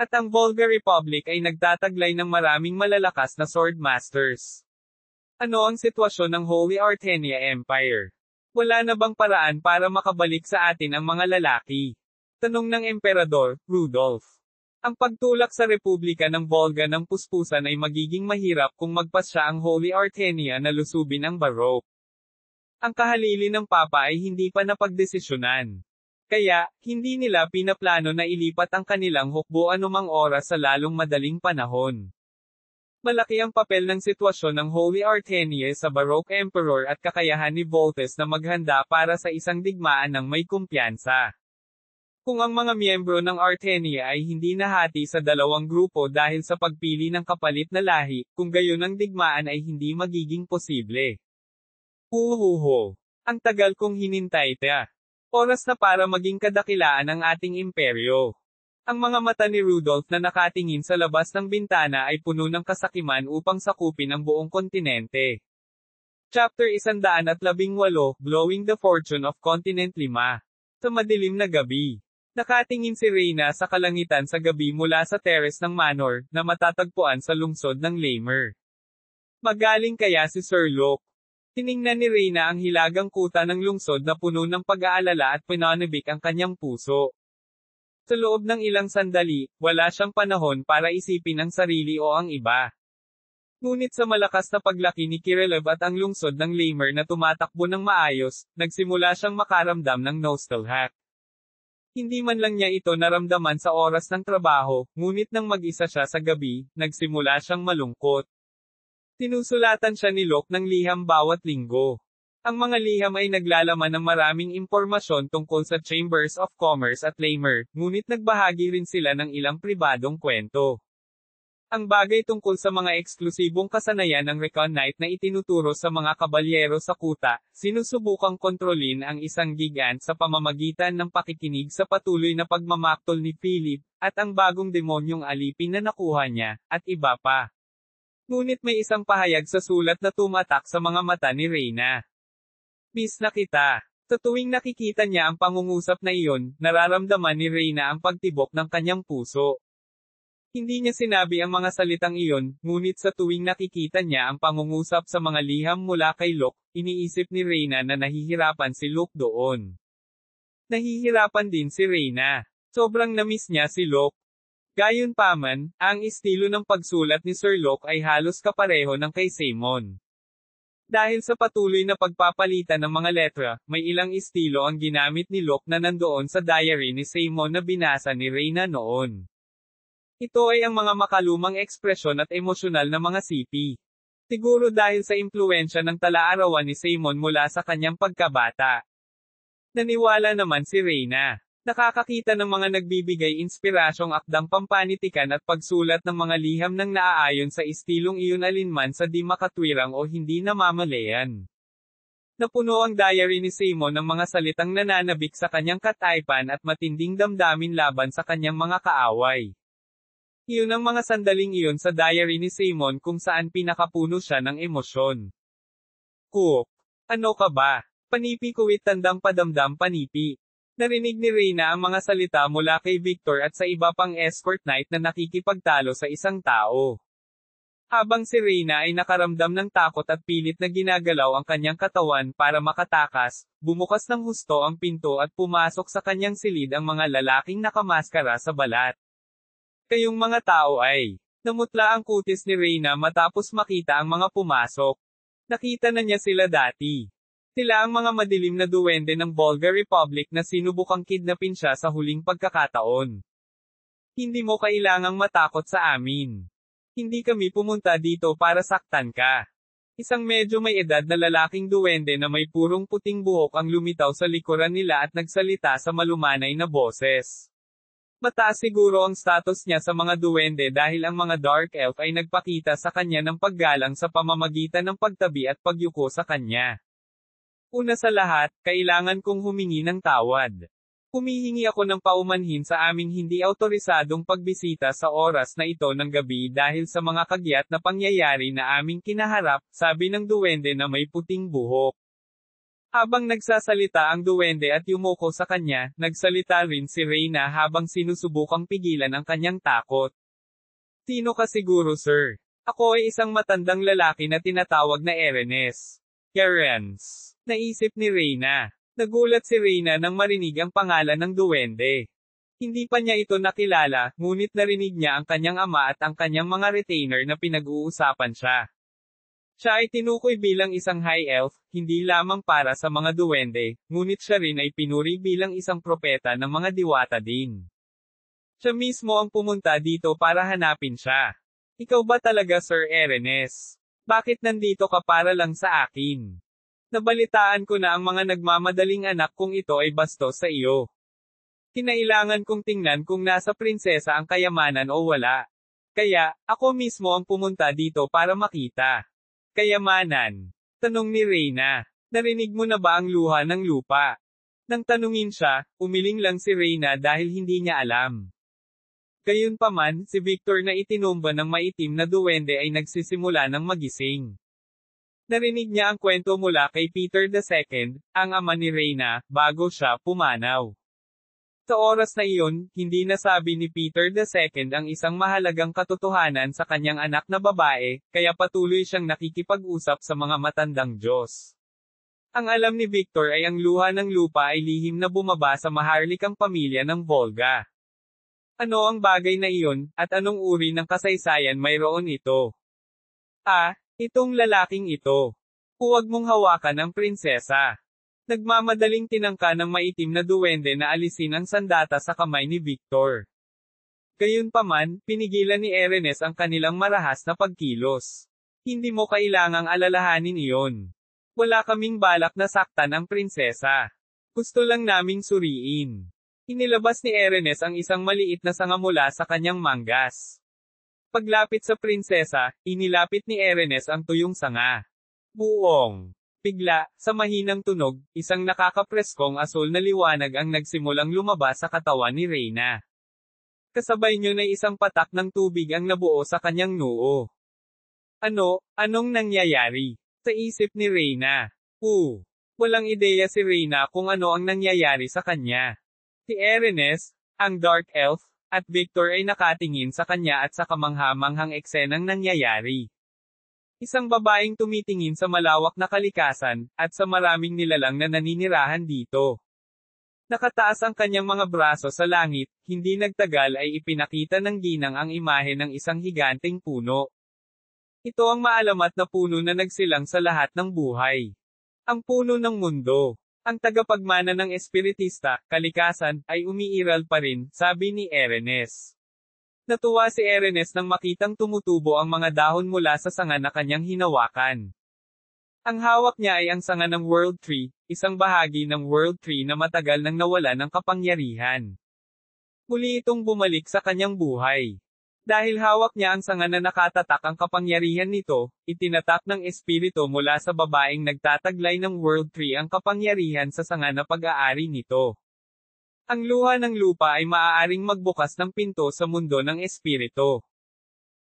At ang Volga Republic ay nagtataglay ng maraming malalakas na sword masters. Ano ang sitwasyon ng Holy Artenia Empire? Wala na bang paraan para makabalik sa atin ang mga lalaki? Tanong ng Emperador, Rudolph. Ang pagtulak sa Republika ng Volga ng puspusan ay magiging mahirap kung magpasya ang Holy Artenia na lusubin ang Baroque. Ang kahalili ng Papa ay hindi pa napagdesisyonan. Kaya, hindi nila pinaplano na ilipat ang kanilang hukbo anumang oras sa lalong madaling panahon. Malaki ang papel ng sitwasyon ng Holy Artenia sa Baroque Emperor at kakayahan ni Voltes na maghanda para sa isang digmaan ng may kumpiyansa. Kung ang mga miyembro ng Artenia ay hindi nahati sa dalawang grupo dahil sa pagpili ng kapalit na lahi, kung gayon ang digmaan ay hindi magiging posible. Ang tagal kong hinintay ta. Oras na para maging kadakilaan ang ating imperyo. Ang mga mata ni Rudolph na nakatingin sa labas ng bintana ay puno ng kasakiman upang sakupin ang buong kontinente. Chapter 118, Blowing the Fortune of Continent 5. Sa madilim na gabi. Nakatingin si Reyna sa kalangitan sa gabi mula sa terrace ng manor, na matatagpuan sa lungsod ng Lamer. Magaling kaya si Sir Locke? Tiningnan ni Reyna ang hilagang kuta ng lungsod na puno ng pag-aalala at pinanibik ang kanyang puso. Sa loob ng ilang sandali, wala siyang panahon para isipin ang sarili o ang iba. Ngunit sa malakas na paglaki ni Kirillov at ang lungsod ng Lamer na tumatakbo ng maayos, nagsimula siyang makaramdam ng nostalgia. Hindi man lang niya ito naramdaman sa oras ng trabaho, ngunit nang mag-isa siya sa gabi, nagsimula siyang malungkot. Sinusulatan siya ni Locke ng liham bawat linggo. Ang mga liham ay naglalaman ng maraming impormasyon tungkol sa Chambers of Commerce at Lamer, ngunit nagbahagi rin sila ng ilang pribadong kwento. Ang bagay tungkol sa mga eksklusibong kasanayan ng recondite na itinuturo sa mga kabalyero sa kuta, sinusubukang kontrolin ang isang gigant sa pamamagitan ng pakikinig sa patuloy na pagmamaktol ni Philip, at ang bagong demonyong alipin na nakuha niya, at iba pa. Ngunit may isang pahayag sa sulat na tumatak sa mga mata ni Reyna. Miss na kita. Sa tuwing nakikita niya ang pangungusap na iyon, nararamdaman ni Reyna ang pagtibok ng kanyang puso. Hindi niya sinabi ang mga salitang iyon, ngunit sa tuwing nakikita niya ang pangungusap sa mga liham mula kay Locke, iniisip ni Reyna na nahihirapan si Locke doon. Nahihirapan din si Reyna. Sobrang namiss niya si Locke. Gayunpaman, ang estilo ng pagsulat ni Sir Locke ay halos kapareho ng kay Simon. Dahil sa patuloy na pagpapalitan ng mga letra, may ilang estilo ang ginamit ni Locke na nandoon sa diary ni Simon na binasa ni Reyna noon. Ito ay ang mga makalumang ekspresyon at emosyonal na mga sipi. Siguro dahil sa impluwensya ng tala-arawan ni Simon mula sa kanyang pagkabata. Naniwala naman si Reyna. Nakakakita ng mga nagbibigay inspirasyong akdang pampanitikan at pagsulat ng mga liham ng naaayon sa estilong iyon alinman sa di makatwirang o hindi namamalayan. Napuno ang diary ni Simon ng mga salitang nananabik sa kanyang kataypan at matinding damdamin laban sa kanyang mga kaaway. Iyon ang mga sandaling iyon sa diary ni Simon kung saan pinakapuno siya ng emosyon. Cook. Ano ka ba? Panipi kuwit tandang padamdam panipi. Narinig ni Reyna ang mga salita mula kay Victor at sa iba pang escort knight na nakikipagtalo sa isang tao. Habang si Reyna ay nakaramdam ng takot at pilit na ginagalaw ang kanyang katawan para makatakas, bumukas ng husto ang pinto at pumasok sa kanyang silid ang mga lalaking nakamaskara sa balat. Kayong mga tao ay, namutla ang kutis ni Reyna matapos makita ang mga pumasok. Nakita na niya sila dati. Sila ang mga madilim na duwende ng Volga Republic na sinubukang kidnapin siya sa huling pagkakataon. Hindi mo kailangang matakot sa amin. Hindi kami pumunta dito para saktan ka. Isang medyo may edad na lalaking duwende na may purong puting buhok ang lumitaw sa likuran nila at nagsalita sa malumanay na boses. Mataas siguro ang status niya sa mga duwende dahil ang mga Dark Elf ay nagpakita sa kanya ng paggalang sa pamamagitan ng pagtabi at pagyuko sa kanya. Una sa lahat, kailangan kong humingi ng tawad. Humihingi ako ng paumanhin sa aming hindi autorisadong pagbisita sa oras na ito ng gabi dahil sa mga kagyat na pangyayari na aming kinaharap, sabi ng duwende na may puting buhok. Habang nagsasalita ang duwende at yumuko sa kanya, nagsalita rin si Reyna habang sinusubukang pigilan ang kanyang takot. Sino ka siguro, sir? Ako ay isang matandang lalaki na tinatawag na Erenes. Erens. Naisip ni Reyna. Nagulat si Reyna nang marinig ang pangalan ng duwende. Hindi pa niya ito nakilala, ngunit narinig niya ang kanyang ama at ang kanyang mga retainer na pinag-uusapan siya. Siya ay tinukoy bilang isang high elf, hindi lamang para sa mga duwende, ngunit siya rin ay pinuri bilang isang propeta ng mga diwata din. Siya mismo ang pumunta dito para hanapin siya. Ikaw ba talaga Sir Erenes? Bakit nandito ka para lang sa akin? Nabalitaan ko na ang mga nagmamadaling anak kong ito ay bastos sa iyo. Kinailangan kong tingnan kung nasa prinsesa ang kayamanan o wala. Kaya, ako mismo ang pumunta dito para makita. Kayamanan. Tanong ni Reyna. Narinig mo na ba ang luha ng lupa? Nang tanungin siya, umiling lang si Reyna dahil hindi niya alam. Gayunpaman, si Victor na itinumba ng maitim na duwende ay nagsisimula ng magising. Narinig niya ang kwento mula kay Peter II, ang ama ni Reyna, bago siya pumanaw. Sa oras na iyon, hindi nasabi ni Peter II ang isang mahalagang katotohanan sa kanyang anak na babae, kaya patuloy siyang nakikipag-usap sa mga matandang Diyos. Ang alam ni Victor ay ang luha ng lupa ay lihim na bumaba sa maharlikang pamilya ng Volga. Ano ang bagay na iyon, at anong uri ng kasaysayan mayroon ito? Itong lalaking ito. Huwag mong hawakan ang prinsesa. Nagmamadaling tinangka ng maitim na duwende na alisin ang sandata sa kamay ni Victor. Gayunpaman, pinigilan ni Erenes ang kanilang marahas na pagkilos. Hindi mo kailangang alalahanin iyon. Wala kaming balak na saktan ang prinsesa. Gusto lang naming suriin. Inilabas ni Erenes ang isang maliit na sanga mula sa kanyang manggas. Paglapit sa prinsesa, inilapit ni Erenes ang tuyong sanga. Buong. Bigla, sa mahinang tunog, isang nakakapreskong asul na liwanag ang nagsimulang lumabas sa katawan ni Reyna. Kasabay niyo na isang patak ng tubig ang nabuo sa kanyang noo. Anong nangyayari? Sa isip ni Reyna. Walang ideya si Reyna kung ano ang nangyayari sa kanya. Si Erenes, ang Dark Elf, at Victor ay nakatingin sa kanya at sa kamangha-manghang eksenang nangyayari. Isang babaeng tumitingin sa malawak na kalikasan, at sa maraming nilalang na naninirahan dito. Nakataas ang kanyang mga braso sa langit, hindi nagtagal ay ipinakita ng ginang ang imahe ng isang higanteng puno. Ito ang maalamat na puno na nagsilang sa lahat ng buhay. Ang puno ng mundo. Ang tagapagmana ng espiritista, kalikasan, ay umiiral pa rin, sabi ni Erenes. Natuwa si Erenes nang makitang tumutubo ang mga dahon mula sa sanga na kanyang hinawakan. Ang hawak niya ay ang sanga ng World Tree, isang bahagi ng World Tree na matagal nang nawala ng kapangyarihan. Muli itong bumalik sa kanyang buhay. Dahil hawak niya ang sanga na nakatatak ang kapangyarihan nito, itinatak ng espiritu mula sa babaeng nagtataglay ng World Tree ang kapangyarihan sa sanga na pag-aari nito. Ang luha ng lupa ay maaaring magbukas ng pinto sa mundo ng espiritu.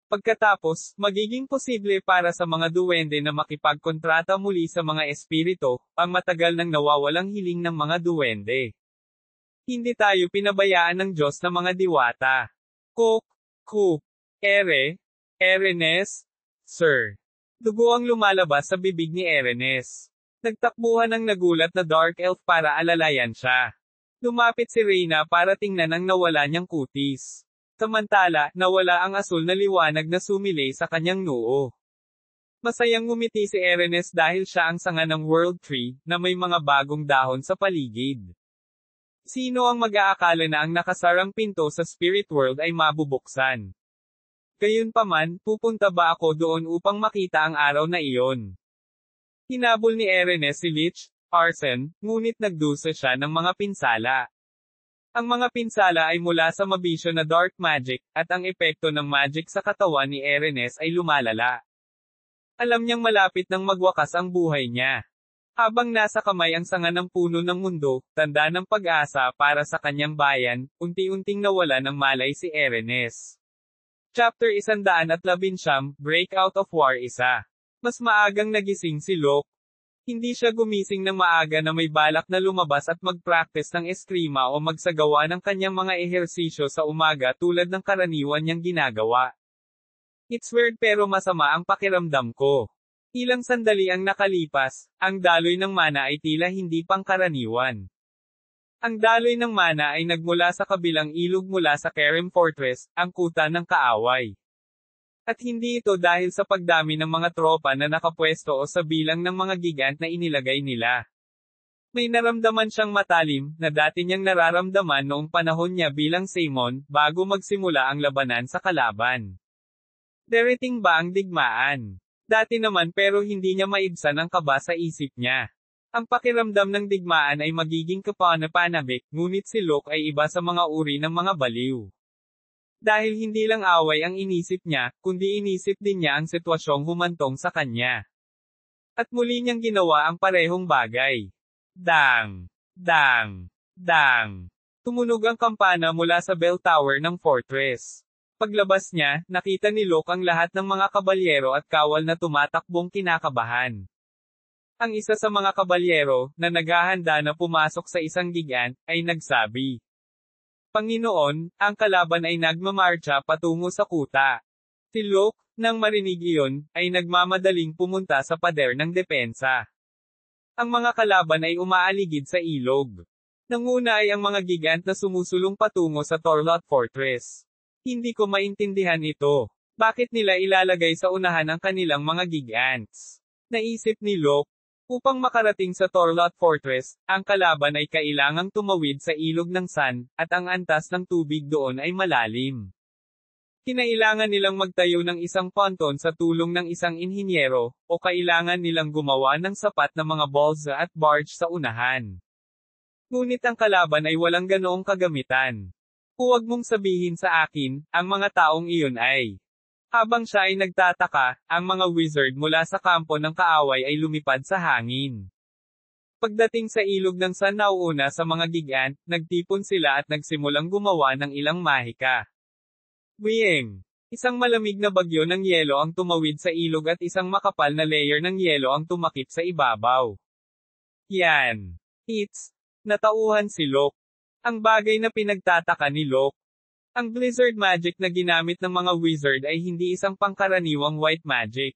Pagkatapos, magiging posible para sa mga duwende na makipagkontrata muli sa mga espiritu, ang matagal nang nawawalang hiling ng mga duwende. Hindi tayo pinabayaan ng Diyos na mga diwata. Erenes, Sir. Dugo ang lumalabas sa bibig ni Erenes. Nagtakbuhan ang nagulat na Dark Elf para alalayan siya. Lumapit si Reyna para tingnan ang nawala niyang kutis. Samantala, nawala ang asul na liwanag na sumilay sa kanyang noo. Masayang ngumiti si Erenes dahil siya ang sanga ng World Tree, na may mga bagong dahon sa paligid. Sino ang mag-aakala na ang nakasarang pinto sa Spirit World ay mabubuksan? Gayunpaman, pupunta ba ako doon upang makita ang araw na iyon? Hinabol ni Erenes si Lich, Arsen, ngunit nagdusa siya ng mga pinsala. Ang mga pinsala ay mula sa mabisyo na dark magic, at ang epekto ng magic sa katawan ni Erenes ay lumalala. Alam niyang malapit nang magwakas ang buhay niya. Habang nasa kamay ang sanga ng puno ng mundo, tanda ng pag-asa para sa kanyang bayan, unti-unting nawala ng malay si Erenes. Chapter 119, Breakout of War 1. Mas maagang nagising si Locke. Hindi siya gumising ng maaga na may balak na lumabas at mag-practice ng eskrima o magsagawa ng kanyang mga ehersisyo sa umaga tulad ng karaniwan niyang ginagawa. It's weird pero masama ang pakiramdam ko. Ilang sandali ang nakalipas, ang daloy ng mana ay tila hindi pangkaraniwan. Ang daloy ng mana ay nagmula sa kabilang ilog mula sa Kerem Fortress, ang kuta ng kaaway. At hindi ito dahil sa pagdami ng mga tropa na nakapwesto o sa bilang ng mga gigant na inilagay nila. May naramdaman siyang matalim, na dati niyang nararamdaman noong panahon niya bilang Saemon, bago magsimula ang labanan sa kalaban. Darating ba ang digmaan? Dati naman pero hindi niya maibsan ang kaba sa isip niya. Ang pakiramdam ng digmaan ay magiging kapanapanabik, ngunit si Locke ay iba sa mga uri ng mga baliw. Dahil hindi lang away ang inisip niya, kundi inisip din niya ang sitwasyong humantong sa kanya. At muli niyang ginawa ang parehong bagay. Dang! Dang! Dang! Tumunog ang kampana mula sa bell tower ng fortress. Paglabas niya, nakita ni Locke ang lahat ng mga kabalyero at kawal na tumatakbong kinakabahan. Ang isa sa mga kabalyero, na naghahanda na pumasok sa isang gigant, ay nagsabi, Panginoon, ang kalaban ay nagmamarcha patungo sa kuta. Si Locke, nang marinig iyon, ay nagmamadaling pumunta sa pader ng depensa. Ang mga kalaban ay umaaligid sa ilog. Nanguna ay ang mga gigant na sumusulong patungo sa Torlot Fortress. Hindi ko maintindihan ito. Bakit nila ilalagay sa unahan ang kanilang mga gigants? Naisip ni Locke. Upang makarating sa Torlot Fortress, ang kalaban ay kailangang tumawid sa ilog ng Sun, at ang antas ng tubig doon ay malalim. Kinailangan nilang magtayo ng isang ponton sa tulong ng isang inhinyero, o kailangan nilang gumawa ng sapat na mga balsa at barge sa unahan. Ngunit ang kalaban ay walang ganoong kagamitan. Huwag mong sabihin sa akin, ang mga taong iyon ay Habang siya ay nagtataka, ang mga wizard mula sa kampo ng kaaway ay lumipad sa hangin. Pagdating sa ilog ng Sun nauuna sa mga gigant, nagtipon sila at nagsimulang gumawa ng ilang mahika. Wieng! Isang malamig na bagyo ng yelo ang tumawid sa ilog at isang makapal na layer ng yelo ang tumakip sa ibabaw. Yan! It's! Natauhan si Locke. Ang bagay na pinagtataka ni Locke. Ang blizzard magic na ginamit ng mga wizard ay hindi isang pangkaraniwang white magic.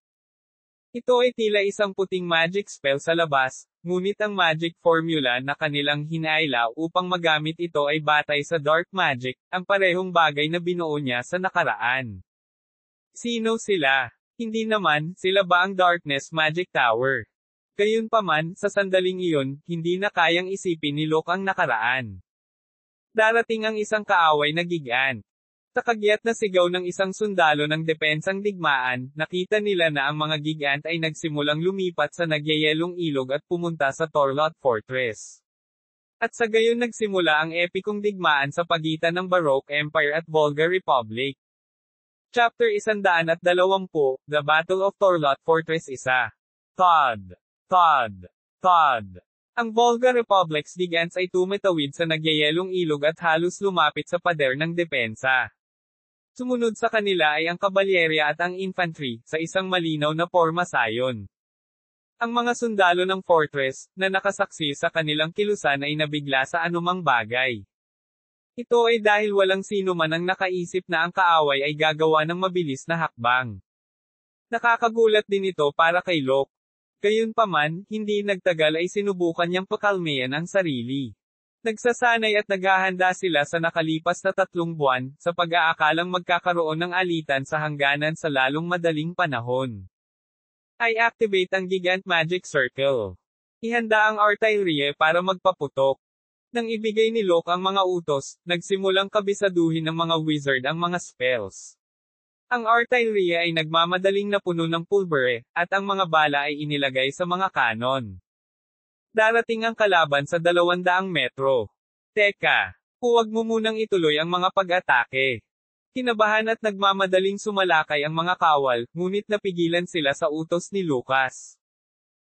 Ito ay tila isang puting magic spell sa labas, ngunit ang magic formula na kanilang hinaila upang magamit ito ay batay sa dark magic, ang parehong bagay na binuo niya sa nakaraan. Sino sila? Hindi naman, sila ba ang Darkness Magic Tower? Gayunpaman, sa sandaling iyon, hindi na kayang isipin ni Locke ang nakaraan. Darating ang isang kaaway na gigant. Sa kagyat na sigaw ng isang sundalo ng depensang digmaan, nakita nila na ang mga gigant ay nagsimulang lumipat sa nagyayelong ilog at pumunta sa Torlot Fortress. At sa gayon nagsimula ang epikong digmaan sa pagitan ng Baroque Empire at Volga Republic. Chapter 120, The Battle of Torlot Fortress 1. Todd. Ang Volga Republic's gigants ay tumatawid sa nagyayelong ilog at halos lumapit sa pader ng depensa. Sumunod sa kanila ay ang kabalyerya at ang infantry, sa isang malinaw na pormasayon. Ang mga sundalo ng fortress, na nakasaksi sa kanilang kilusan ay nabigla sa anumang bagay. Ito ay dahil walang sino man ang nakaisip na ang kaaway ay gagawa ng mabilis na hakbang. Nakakagulat din ito para kay Locke. Gayunpaman, hindi nagtagal ay sinubukan niyang pakalmayan ang sarili. Nagsasanay at naghahanda sila sa nakalipas na 3 buwan, sa pag-aakalang magkakaroon ng alitan sa hangganan sa lalong madaling panahon. I activate ang Gigant Magic Circle. Ihanda ang artillery para magpaputok. Nang ibigay ni Locke ang mga utos, nagsimulang kabisaduhin ng mga wizard ang mga spells. Ang artillery ay nagmamadaling napuno ng pulbere, at ang mga bala ay inilagay sa mga kanon. Darating ang kalaban sa 200 metro. Teka, huwag mo munang ituloy ang mga pag-atake. Kinabahan at nagmamadaling sumalakay ang mga kawal, ngunit napigilan sila sa utos ni Lucas.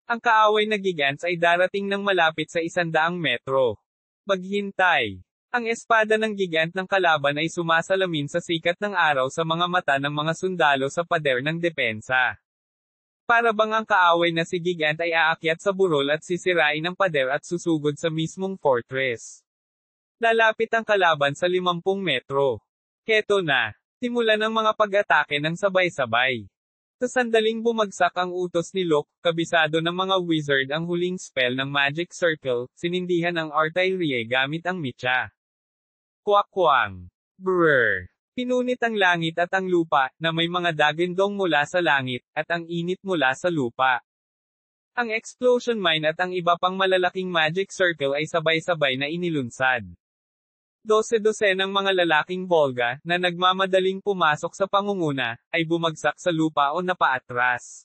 Ang kaaway na gigants ay darating ng malapit sa 100 metro. Maghintay. Ang espada ng gigant ng kalaban ay sumasalamin sa sikat ng araw sa mga mata ng mga sundalo sa pader ng depensa. Para bang ang kaaway na si gigant ay aakyat sa burol at sisirain ang pader at susugod sa mismong fortress. Lalapit ang kalaban sa 50 metro. Keto na. Simulan ang mga pag-atake ng sabay-sabay. Sa sandaling bumagsak ang utos ni Locke, kabisado ng mga wizard ang huling spell ng Magic Circle, sinindihan ang artillery gamit ang mitya. Kwak-kwang. Brrr. Pinunit ang langit at ang lupa, na may mga dagindong mula sa langit, at ang init mula sa lupa. Ang explosion mine at ang iba pang malalaking magic circle ay sabay-sabay na inilunsad. 12 ng mga lalaking Volga, na nagmamadaling pumasok sa pangunguna, ay bumagsak sa lupa o napaatras.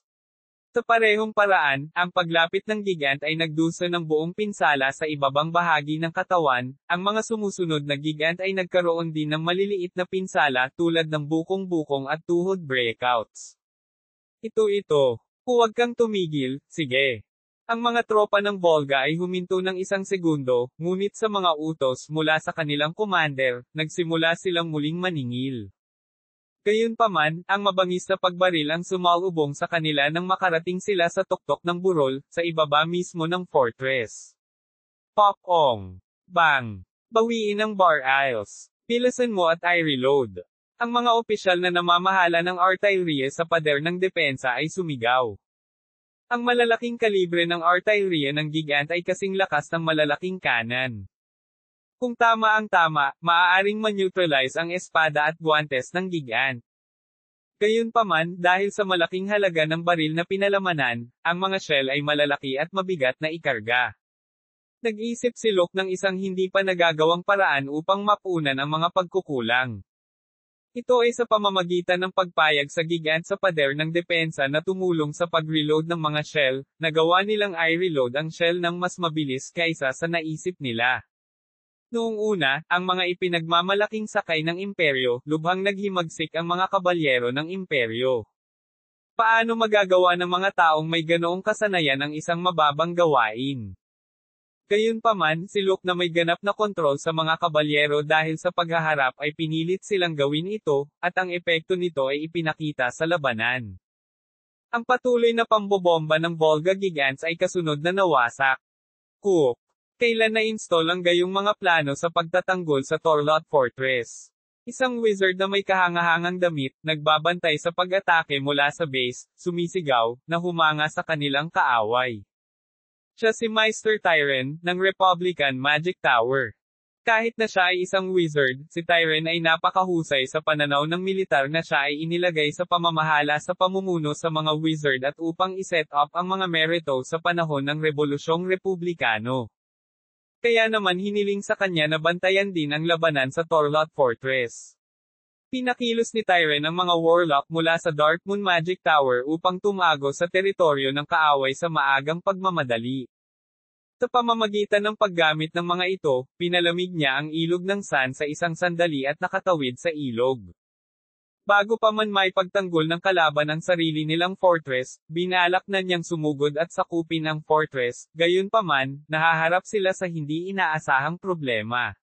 Sa parehong paraan, ang paglapit ng gigant ay nagdusa ng buong pinsala sa ibabang bahagi ng katawan, ang mga sumusunod na gigant ay nagkaroon din ng maliliit na pinsala tulad ng bukong-bukong at tuhod breakouts. Ito. Huwag kang tumigil, sige. Ang mga tropa ng Volga ay huminto ng 1 segundo, ngunit sa mga utos mula sa kanilang commander, nagsimula silang muling maningil. Gayunpaman, ang mabangis na pagbaril ang sumalubong sa kanila nang makarating sila sa tuktok ng burol, sa ibaba mismo ng fortress. Pop-ong! Bang! Bawiin ang bar aisles. Pilasan mo at i-reload. Ang mga opisyal na namamahala ng artillery sa pader ng depensa ay sumigaw. Ang malalaking kalibre ng artillery ng gigant ay kasing lakas ng malalaking kanan. Kung tama ang tama, maaaring ma-neutralize ang espada at guantes ng gigant. Gayunpaman, dahil sa malaking halaga ng baril na pinalamanan, ang mga shell ay malalaki at mabigat na ikarga. Nag-isip si Locke ng isang hindi pa nagagawang paraan upang mapunan ang mga pagkukulang. Ito ay sa pamamagitan ng pagpayag sa gigant sa pader ng depensa na tumulong sa pag-reload ng mga shell, nagawa nilang i-reload ang shell ng mas mabilis kaysa sa naisip nila. Noong una, ang mga ipinagmamalaking sakay ng imperyo, lubhang naghimagsik ang mga kabalyero ng imperyo. Paano magagawa ng mga taong may ganoong kasanayan ang isang mababang gawain? Gayunpaman, si Luke na may ganap na kontrol sa mga kabalyero dahil sa paghaharap ay pinilit silang gawin ito, at ang epekto nito ay ipinakita sa labanan. Ang patuloy na pambobomba ng Volga Gigants ay kasunod na nawasak. Cook. Kailan na-install ang gayong mga plano sa pagtatanggol sa Torlot Fortress? Isang wizard na may kahangahangang damit, nagbabantay sa pag-atake mula sa base, sumisigaw, na humanga sa kanilang kaaway. Siya si Meister Tyren, ng Republican Magic Tower. Kahit na siya ay isang wizard, si Tyren ay napakahusay sa pananaw ng militar na siya ay inilagay sa pamamahala sa pamumuno sa mga wizard at upang iset up ang mga merito sa panahon ng Rebolusyong Republikano. Kaya naman hiniling sa kanya na bantayan din ang labanan sa Torlot Fortress. Pinakilos ni Tyren ang mga warlock mula sa Darkmoon Magic Tower upang tumago sa teritoryo ng kaaway sa maagang pagmamadali. Sa pamamagitan ng paggamit ng mga ito, pinalamig niya ang ilog ng San sa isang sandali at nakatawid sa ilog. Bago pa man may pagtanggol ng kalaban ang sarili nilang fortress, binalak na niyang sumugod at sakupin ang fortress, gayunpaman, nahaharap sila sa hindi inaasahang problema.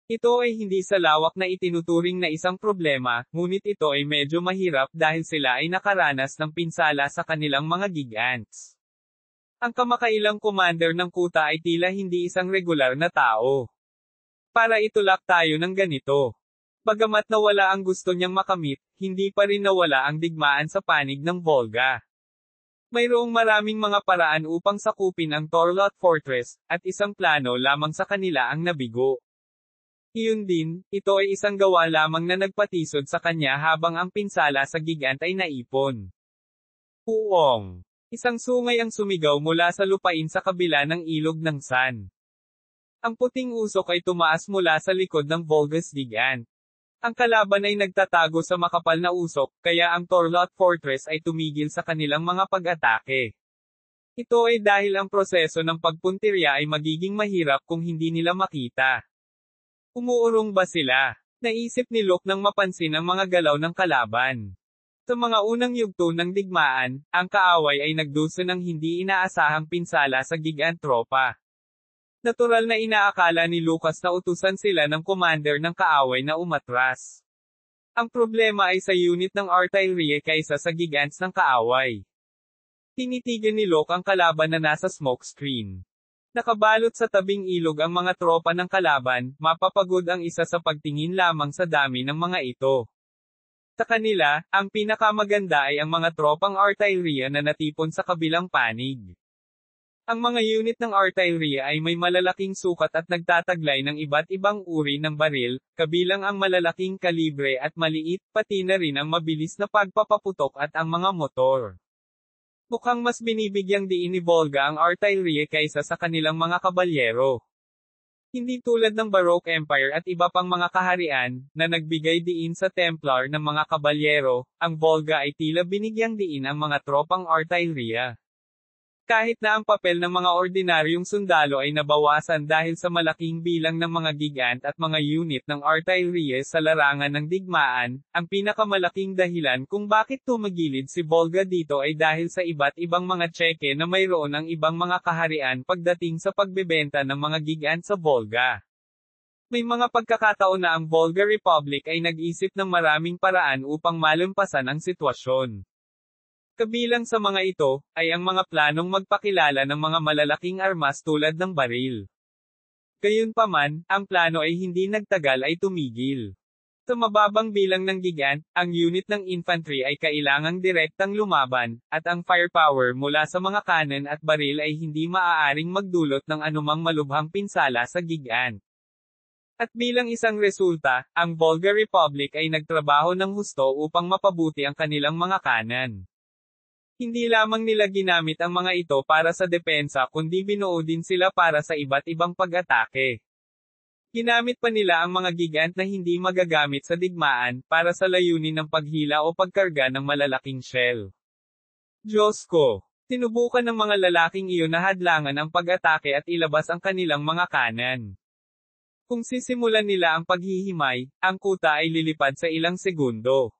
Ito ay hindi sa lawak na itinuturing na isang problema, ngunit ito ay medyo mahirap dahil sila ay nakaranas ng pinsala sa kanilang mga gigants. Ang kamakailang commander ng kuta ay tila hindi isang regular na tao. Para itulak tayo ng ganito. Bagamat nawala ang gusto niyang makamit, hindi pa rin nawala ang digmaan sa panig ng Volga. Mayroong maraming mga paraan upang sakupin ang Torlot Fortress, at isang plano lamang sa kanila ang nabigo. Iyon din, ito ay isang gawa lamang na nagpatisod sa kanya habang ang pinsala sa gigant ay naipon. Uong. Isang sungay ang sumigaw mula sa lupain sa kabila ng ilog ng San. Ang puting usok ay tumaas mula sa likod ng Volga's gigant. Ang kalaban ay nagtatago sa makapal na usok, kaya ang Torlot Fortress ay tumigil sa kanilang mga pag-atake. Ito ay dahil ang proseso ng pagpuntirya ay magiging mahirap kung hindi nila makita. Umuurong ba sila? Naisip ni Luke nang mapansin ang mga galaw ng kalaban. Sa mga unang yugto ng digmaan, ang kaaway ay nagduso ng hindi inaasahang pinsala sa gigant tropa. Natural na inaakala ni Lucas na utusan sila ng commander ng kaaway na umatras. Ang problema ay sa unit ng artillery kaysa sa gigants ng kaaway. Tinitigan ni Luke ang kalaban na nasa smoke screen. Nakabalot sa tabing ilog ang mga tropa ng kalaban, mapapagod ang isa sa pagtingin lamang sa dami ng mga ito. Sa kanila, ang pinakamaganda ay ang mga tropang artillery na natipon sa kabilang panig. Ang mga unit ng artillery ay may malalaking sukat at nagtataglay ng iba't ibang uri ng baril, kabilang ang malalaking kalibre at maliit, pati na rin ang mabilis na pagpapaputok at ang mga motor. Mukhang mas binibigyang diin ni Volga ang artillery kaysa sa kanilang mga kabalyero. Hindi tulad ng Baroque Empire at iba pang mga kaharian, na nagbigay diin sa Templar ng mga kabalyero, ang Volga ay tila binigyang diin ang mga tropang artillery. Kahit na ang papel ng mga ordinaryong sundalo ay nabawasan dahil sa malaking bilang ng mga gigant at mga unit ng artillery sa larangan ng digmaan, ang pinakamalaking dahilan kung bakit tumagilid si Volga dito ay dahil sa iba't ibang mga tseke na mayroon ang ibang mga kaharian pagdating sa pagbebenta ng mga gigant sa Volga. May mga pagkakataon na ang Volga Republic ay nag-isip ng maraming paraan upang malampasan ang sitwasyon. Kabilang sa mga ito, ay ang mga planong magpakilala ng mga malalaking armas tulad ng baril. Gayunpaman, ang plano ay hindi nagtagal ay tumigil. Sa mababang bilang ng gigant, ang unit ng infantry ay kailangang direktang lumaban, at ang firepower mula sa mga cannon at baril ay hindi maaaring magdulot ng anumang malubhang pinsala sa gigant. At bilang isang resulta, ang Volga Republic ay nagtrabaho ng husto upang mapabuti ang kanilang mga kanan. Hindi lamang nila ginamit ang mga ito para sa depensa kundi binuo din sila para sa iba't ibang pag-atake. Ginamit pa nila ang mga gigant na hindi magagamit sa digmaan para sa layunin ng paghila o pagkarga ng malalaking shell. Diyos ko! Sinubukan ng mga lalaking iyon na hadlangan ang pag-atake at ilabas ang kanilang mga kanan. Kung sisimulan nila ang paghihimay, ang kuta ay lilipad sa ilang segundo.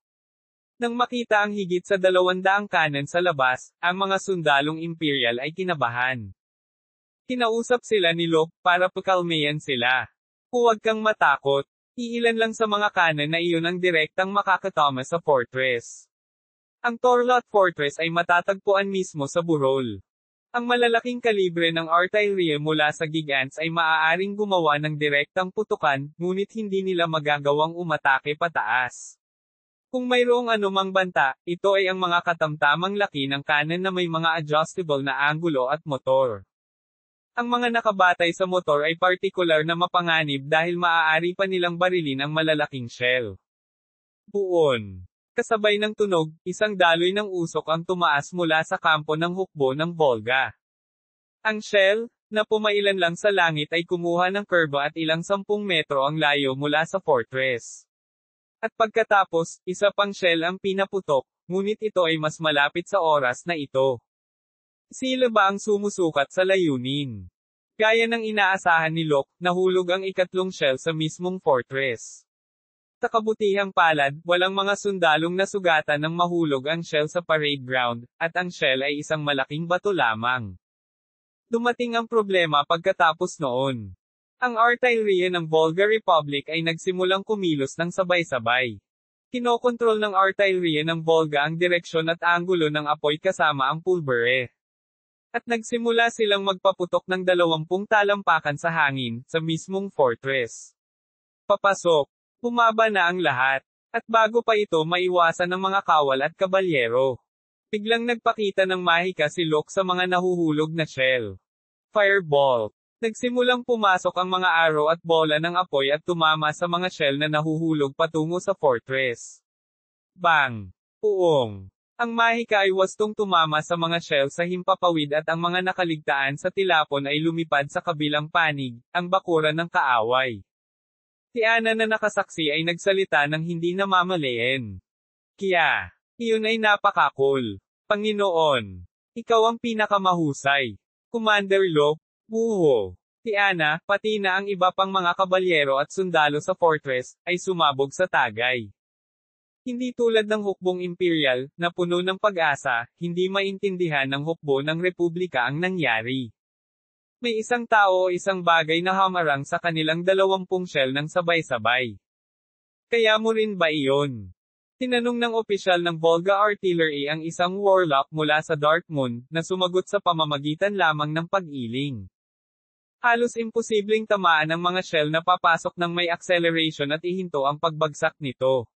Nang makita ang higit sa 200 cannon sa labas, ang mga sundalong Imperial ay kinabahan. Kinausap sila ni Locke para pakalmayan sila. Huwag kang matakot. Iilan lang sa mga cannon na iyon ang direktang makakatama sa fortress. Ang Torlot Fortress ay matatagpuan mismo sa burol. Ang malalaking kalibre ng artillery mula sa Gigants ay maaaring gumawa ng direktang putukan, ngunit hindi nila magagawang umatake pataas. Kung mayroong anumang banta, ito ay ang mga katamtamang laki ng cannon na may mga adjustable na anggulo at motor. Ang mga nakabatay sa motor ay partikular na mapanganib dahil maaari pa nilang barilin ang malalaking shell. Buon. Kasabay ng tunog, isang daloy ng usok ang tumaas mula sa kampo ng hukbo ng Volga. Ang shell, na pumailan lang sa langit ay kumuha ng kurba at ilang 10 metro ang layo mula sa fortress. At pagkatapos, isa pang shell ang pinaputok, ngunit ito ay mas malapit sa oras na ito. Sila ba ang sumusukat sa layunin? Gaya ng inaasahan ni Locke, nahulog ang ikatlong shell sa mismong fortress. Sa kabutihang palad, walang mga sundalong nasugatan ng mahulog ang shell sa parade ground, at ang shell ay isang malaking bato lamang. Dumating ang problema pagkatapos noon. Ang artillery ng Volga Republic ay nagsimulang kumilos ng sabay-sabay. Kinokontrol ng artillery ng Volga ang direksyon at anggulo ng apoy kasama ang pulbere. At nagsimula silang magpaputok ng 20 talampakan sa hangin, sa mismong fortress. Papasok. Bumaba na ang lahat. At bago pa ito maiwasan ng mga kawal at kabalyero. Biglang nagpakita ng mahika si Locke sa mga nahuhulog na shell. Fireball. Nagsimulang pumasok ang mga arrow at bola ng apoy at tumama sa mga shell na nahuhulog patungo sa fortress. Bang! Puong! Ang mahika ay wastong tumama sa mga shell sa himpapawid at ang mga nakaligtaan sa tilapon ay lumipad sa kabilang panig, ang bakuran ng kaaway. Si Ana na nakasaksi ay nagsalita ng hindi namamalayan. Kaya, iyon ay napaka-cool. Panginoon, ikaw ang pinakamahusay. Commander Locke, buho. Si Ana, pati na ang iba pang mga kabalyero at sundalo sa fortress, ay sumabog sa tagay. Hindi tulad ng hukbong Imperial, na puno ng pag-asa, hindi maintindihan ng hukbo ng Republika ang nangyari. May isang tao o isang bagay na hamarang sa kanilang 20 shell ng sabay-sabay. Kaya mo rin ba iyon? Tinanong ng opisyal ng Volga Artillery ang isang warlock mula sa Darkmoon, na sumagot sa pamamagitan lamang ng pag-iling. Halos imposibleng tamaan ang mga shell na papasok ng may acceleration at ihinto ang pagbagsak nito.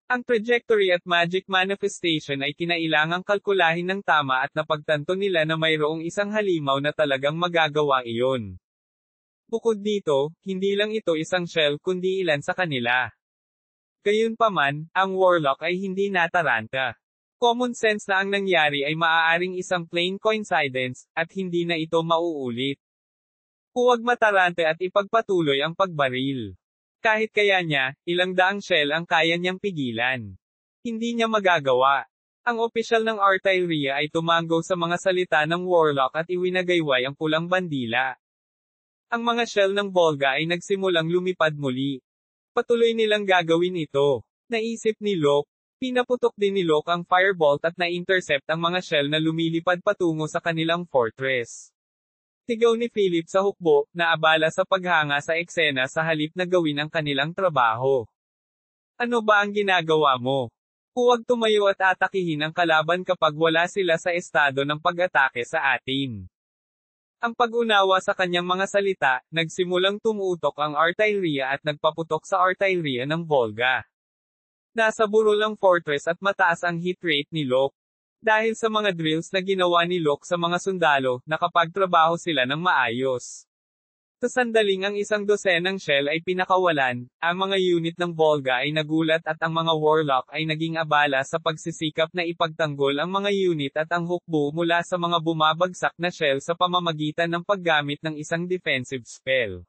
Ang trajectory at magic manifestation ay kinailangang kalkulahin ng tama at napagtanto nila na mayroong isang halimaw na talagang magagawa iyon. Bukod dito, hindi lang ito isang shell kundi ilan sa kanila. Gayunpaman, ang warlock ay hindi nataranta. Common sense na ang nangyari ay maaaring isang plain coincidence, at hindi na ito mauulit. Huwag matarante at ipagpatuloy ang pagbaril. Kahit kaya niya, ilang daang shell ang kaya niyang pigilan. Hindi niya magagawa. Ang opisyal ng artillery ay tumanggo sa mga salita ng warlock at iwinagayway ang pulang bandila. Ang mga shell ng Volga ay nagsimulang lumipad muli. Patuloy nilang gagawin ito. Naisip ni Locke. Pinaputok din ni Locke ang firebolt at na-intercept ang mga shell na lumilipad patungo sa kanilang fortress. Sigaw ni Philip sa hukbo, na abala sa paghanga sa eksena sa halip na gawin ang kanilang trabaho. Ano ba ang ginagawa mo? Huwag tumayo at atakihin ang kalaban kapag wala sila sa estado ng pag-atake sa atin. Ang pag-unawa sa kanyang mga salita, nagsimulang tumutok ang artillery at nagpaputok sa artillery ng Volga. Nasa burol ang fortress at mataas ang hit rate ni Locke. Dahil sa mga drills na ginawa ni Locke sa mga sundalo, nakapagtrabaho sila ng maayos. Sa sandaling ang isang dosenang shell ay pinakawalan, ang mga unit ng Volga ay nagulat at ang mga warlock ay naging abala sa pagsisikap na ipagtanggol ang mga unit at ang hukbo mula sa mga bumabagsak na shell sa pamamagitan ng paggamit ng isang defensive spell.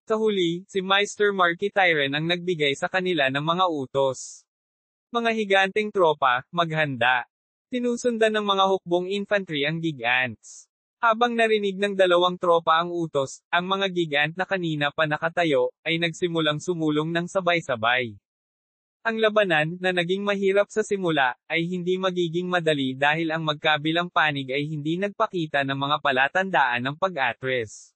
Sa huli, si Meister Marky Tyren ang nagbigay sa kanila ng mga utos. Mga higanteng tropa, maghanda. Sinusundan ng mga hukbong infantry ang Gigants. Habang narinig ng dalawang tropa ang utos, ang mga gigant na kanina pa nakatayo, ay nagsimulang sumulong ng sabay-sabay. Ang labanan, na naging mahirap sa simula, ay hindi magiging madali dahil ang magkabilang panig ay hindi nagpakita ng mga palatandaan ng pag-atras.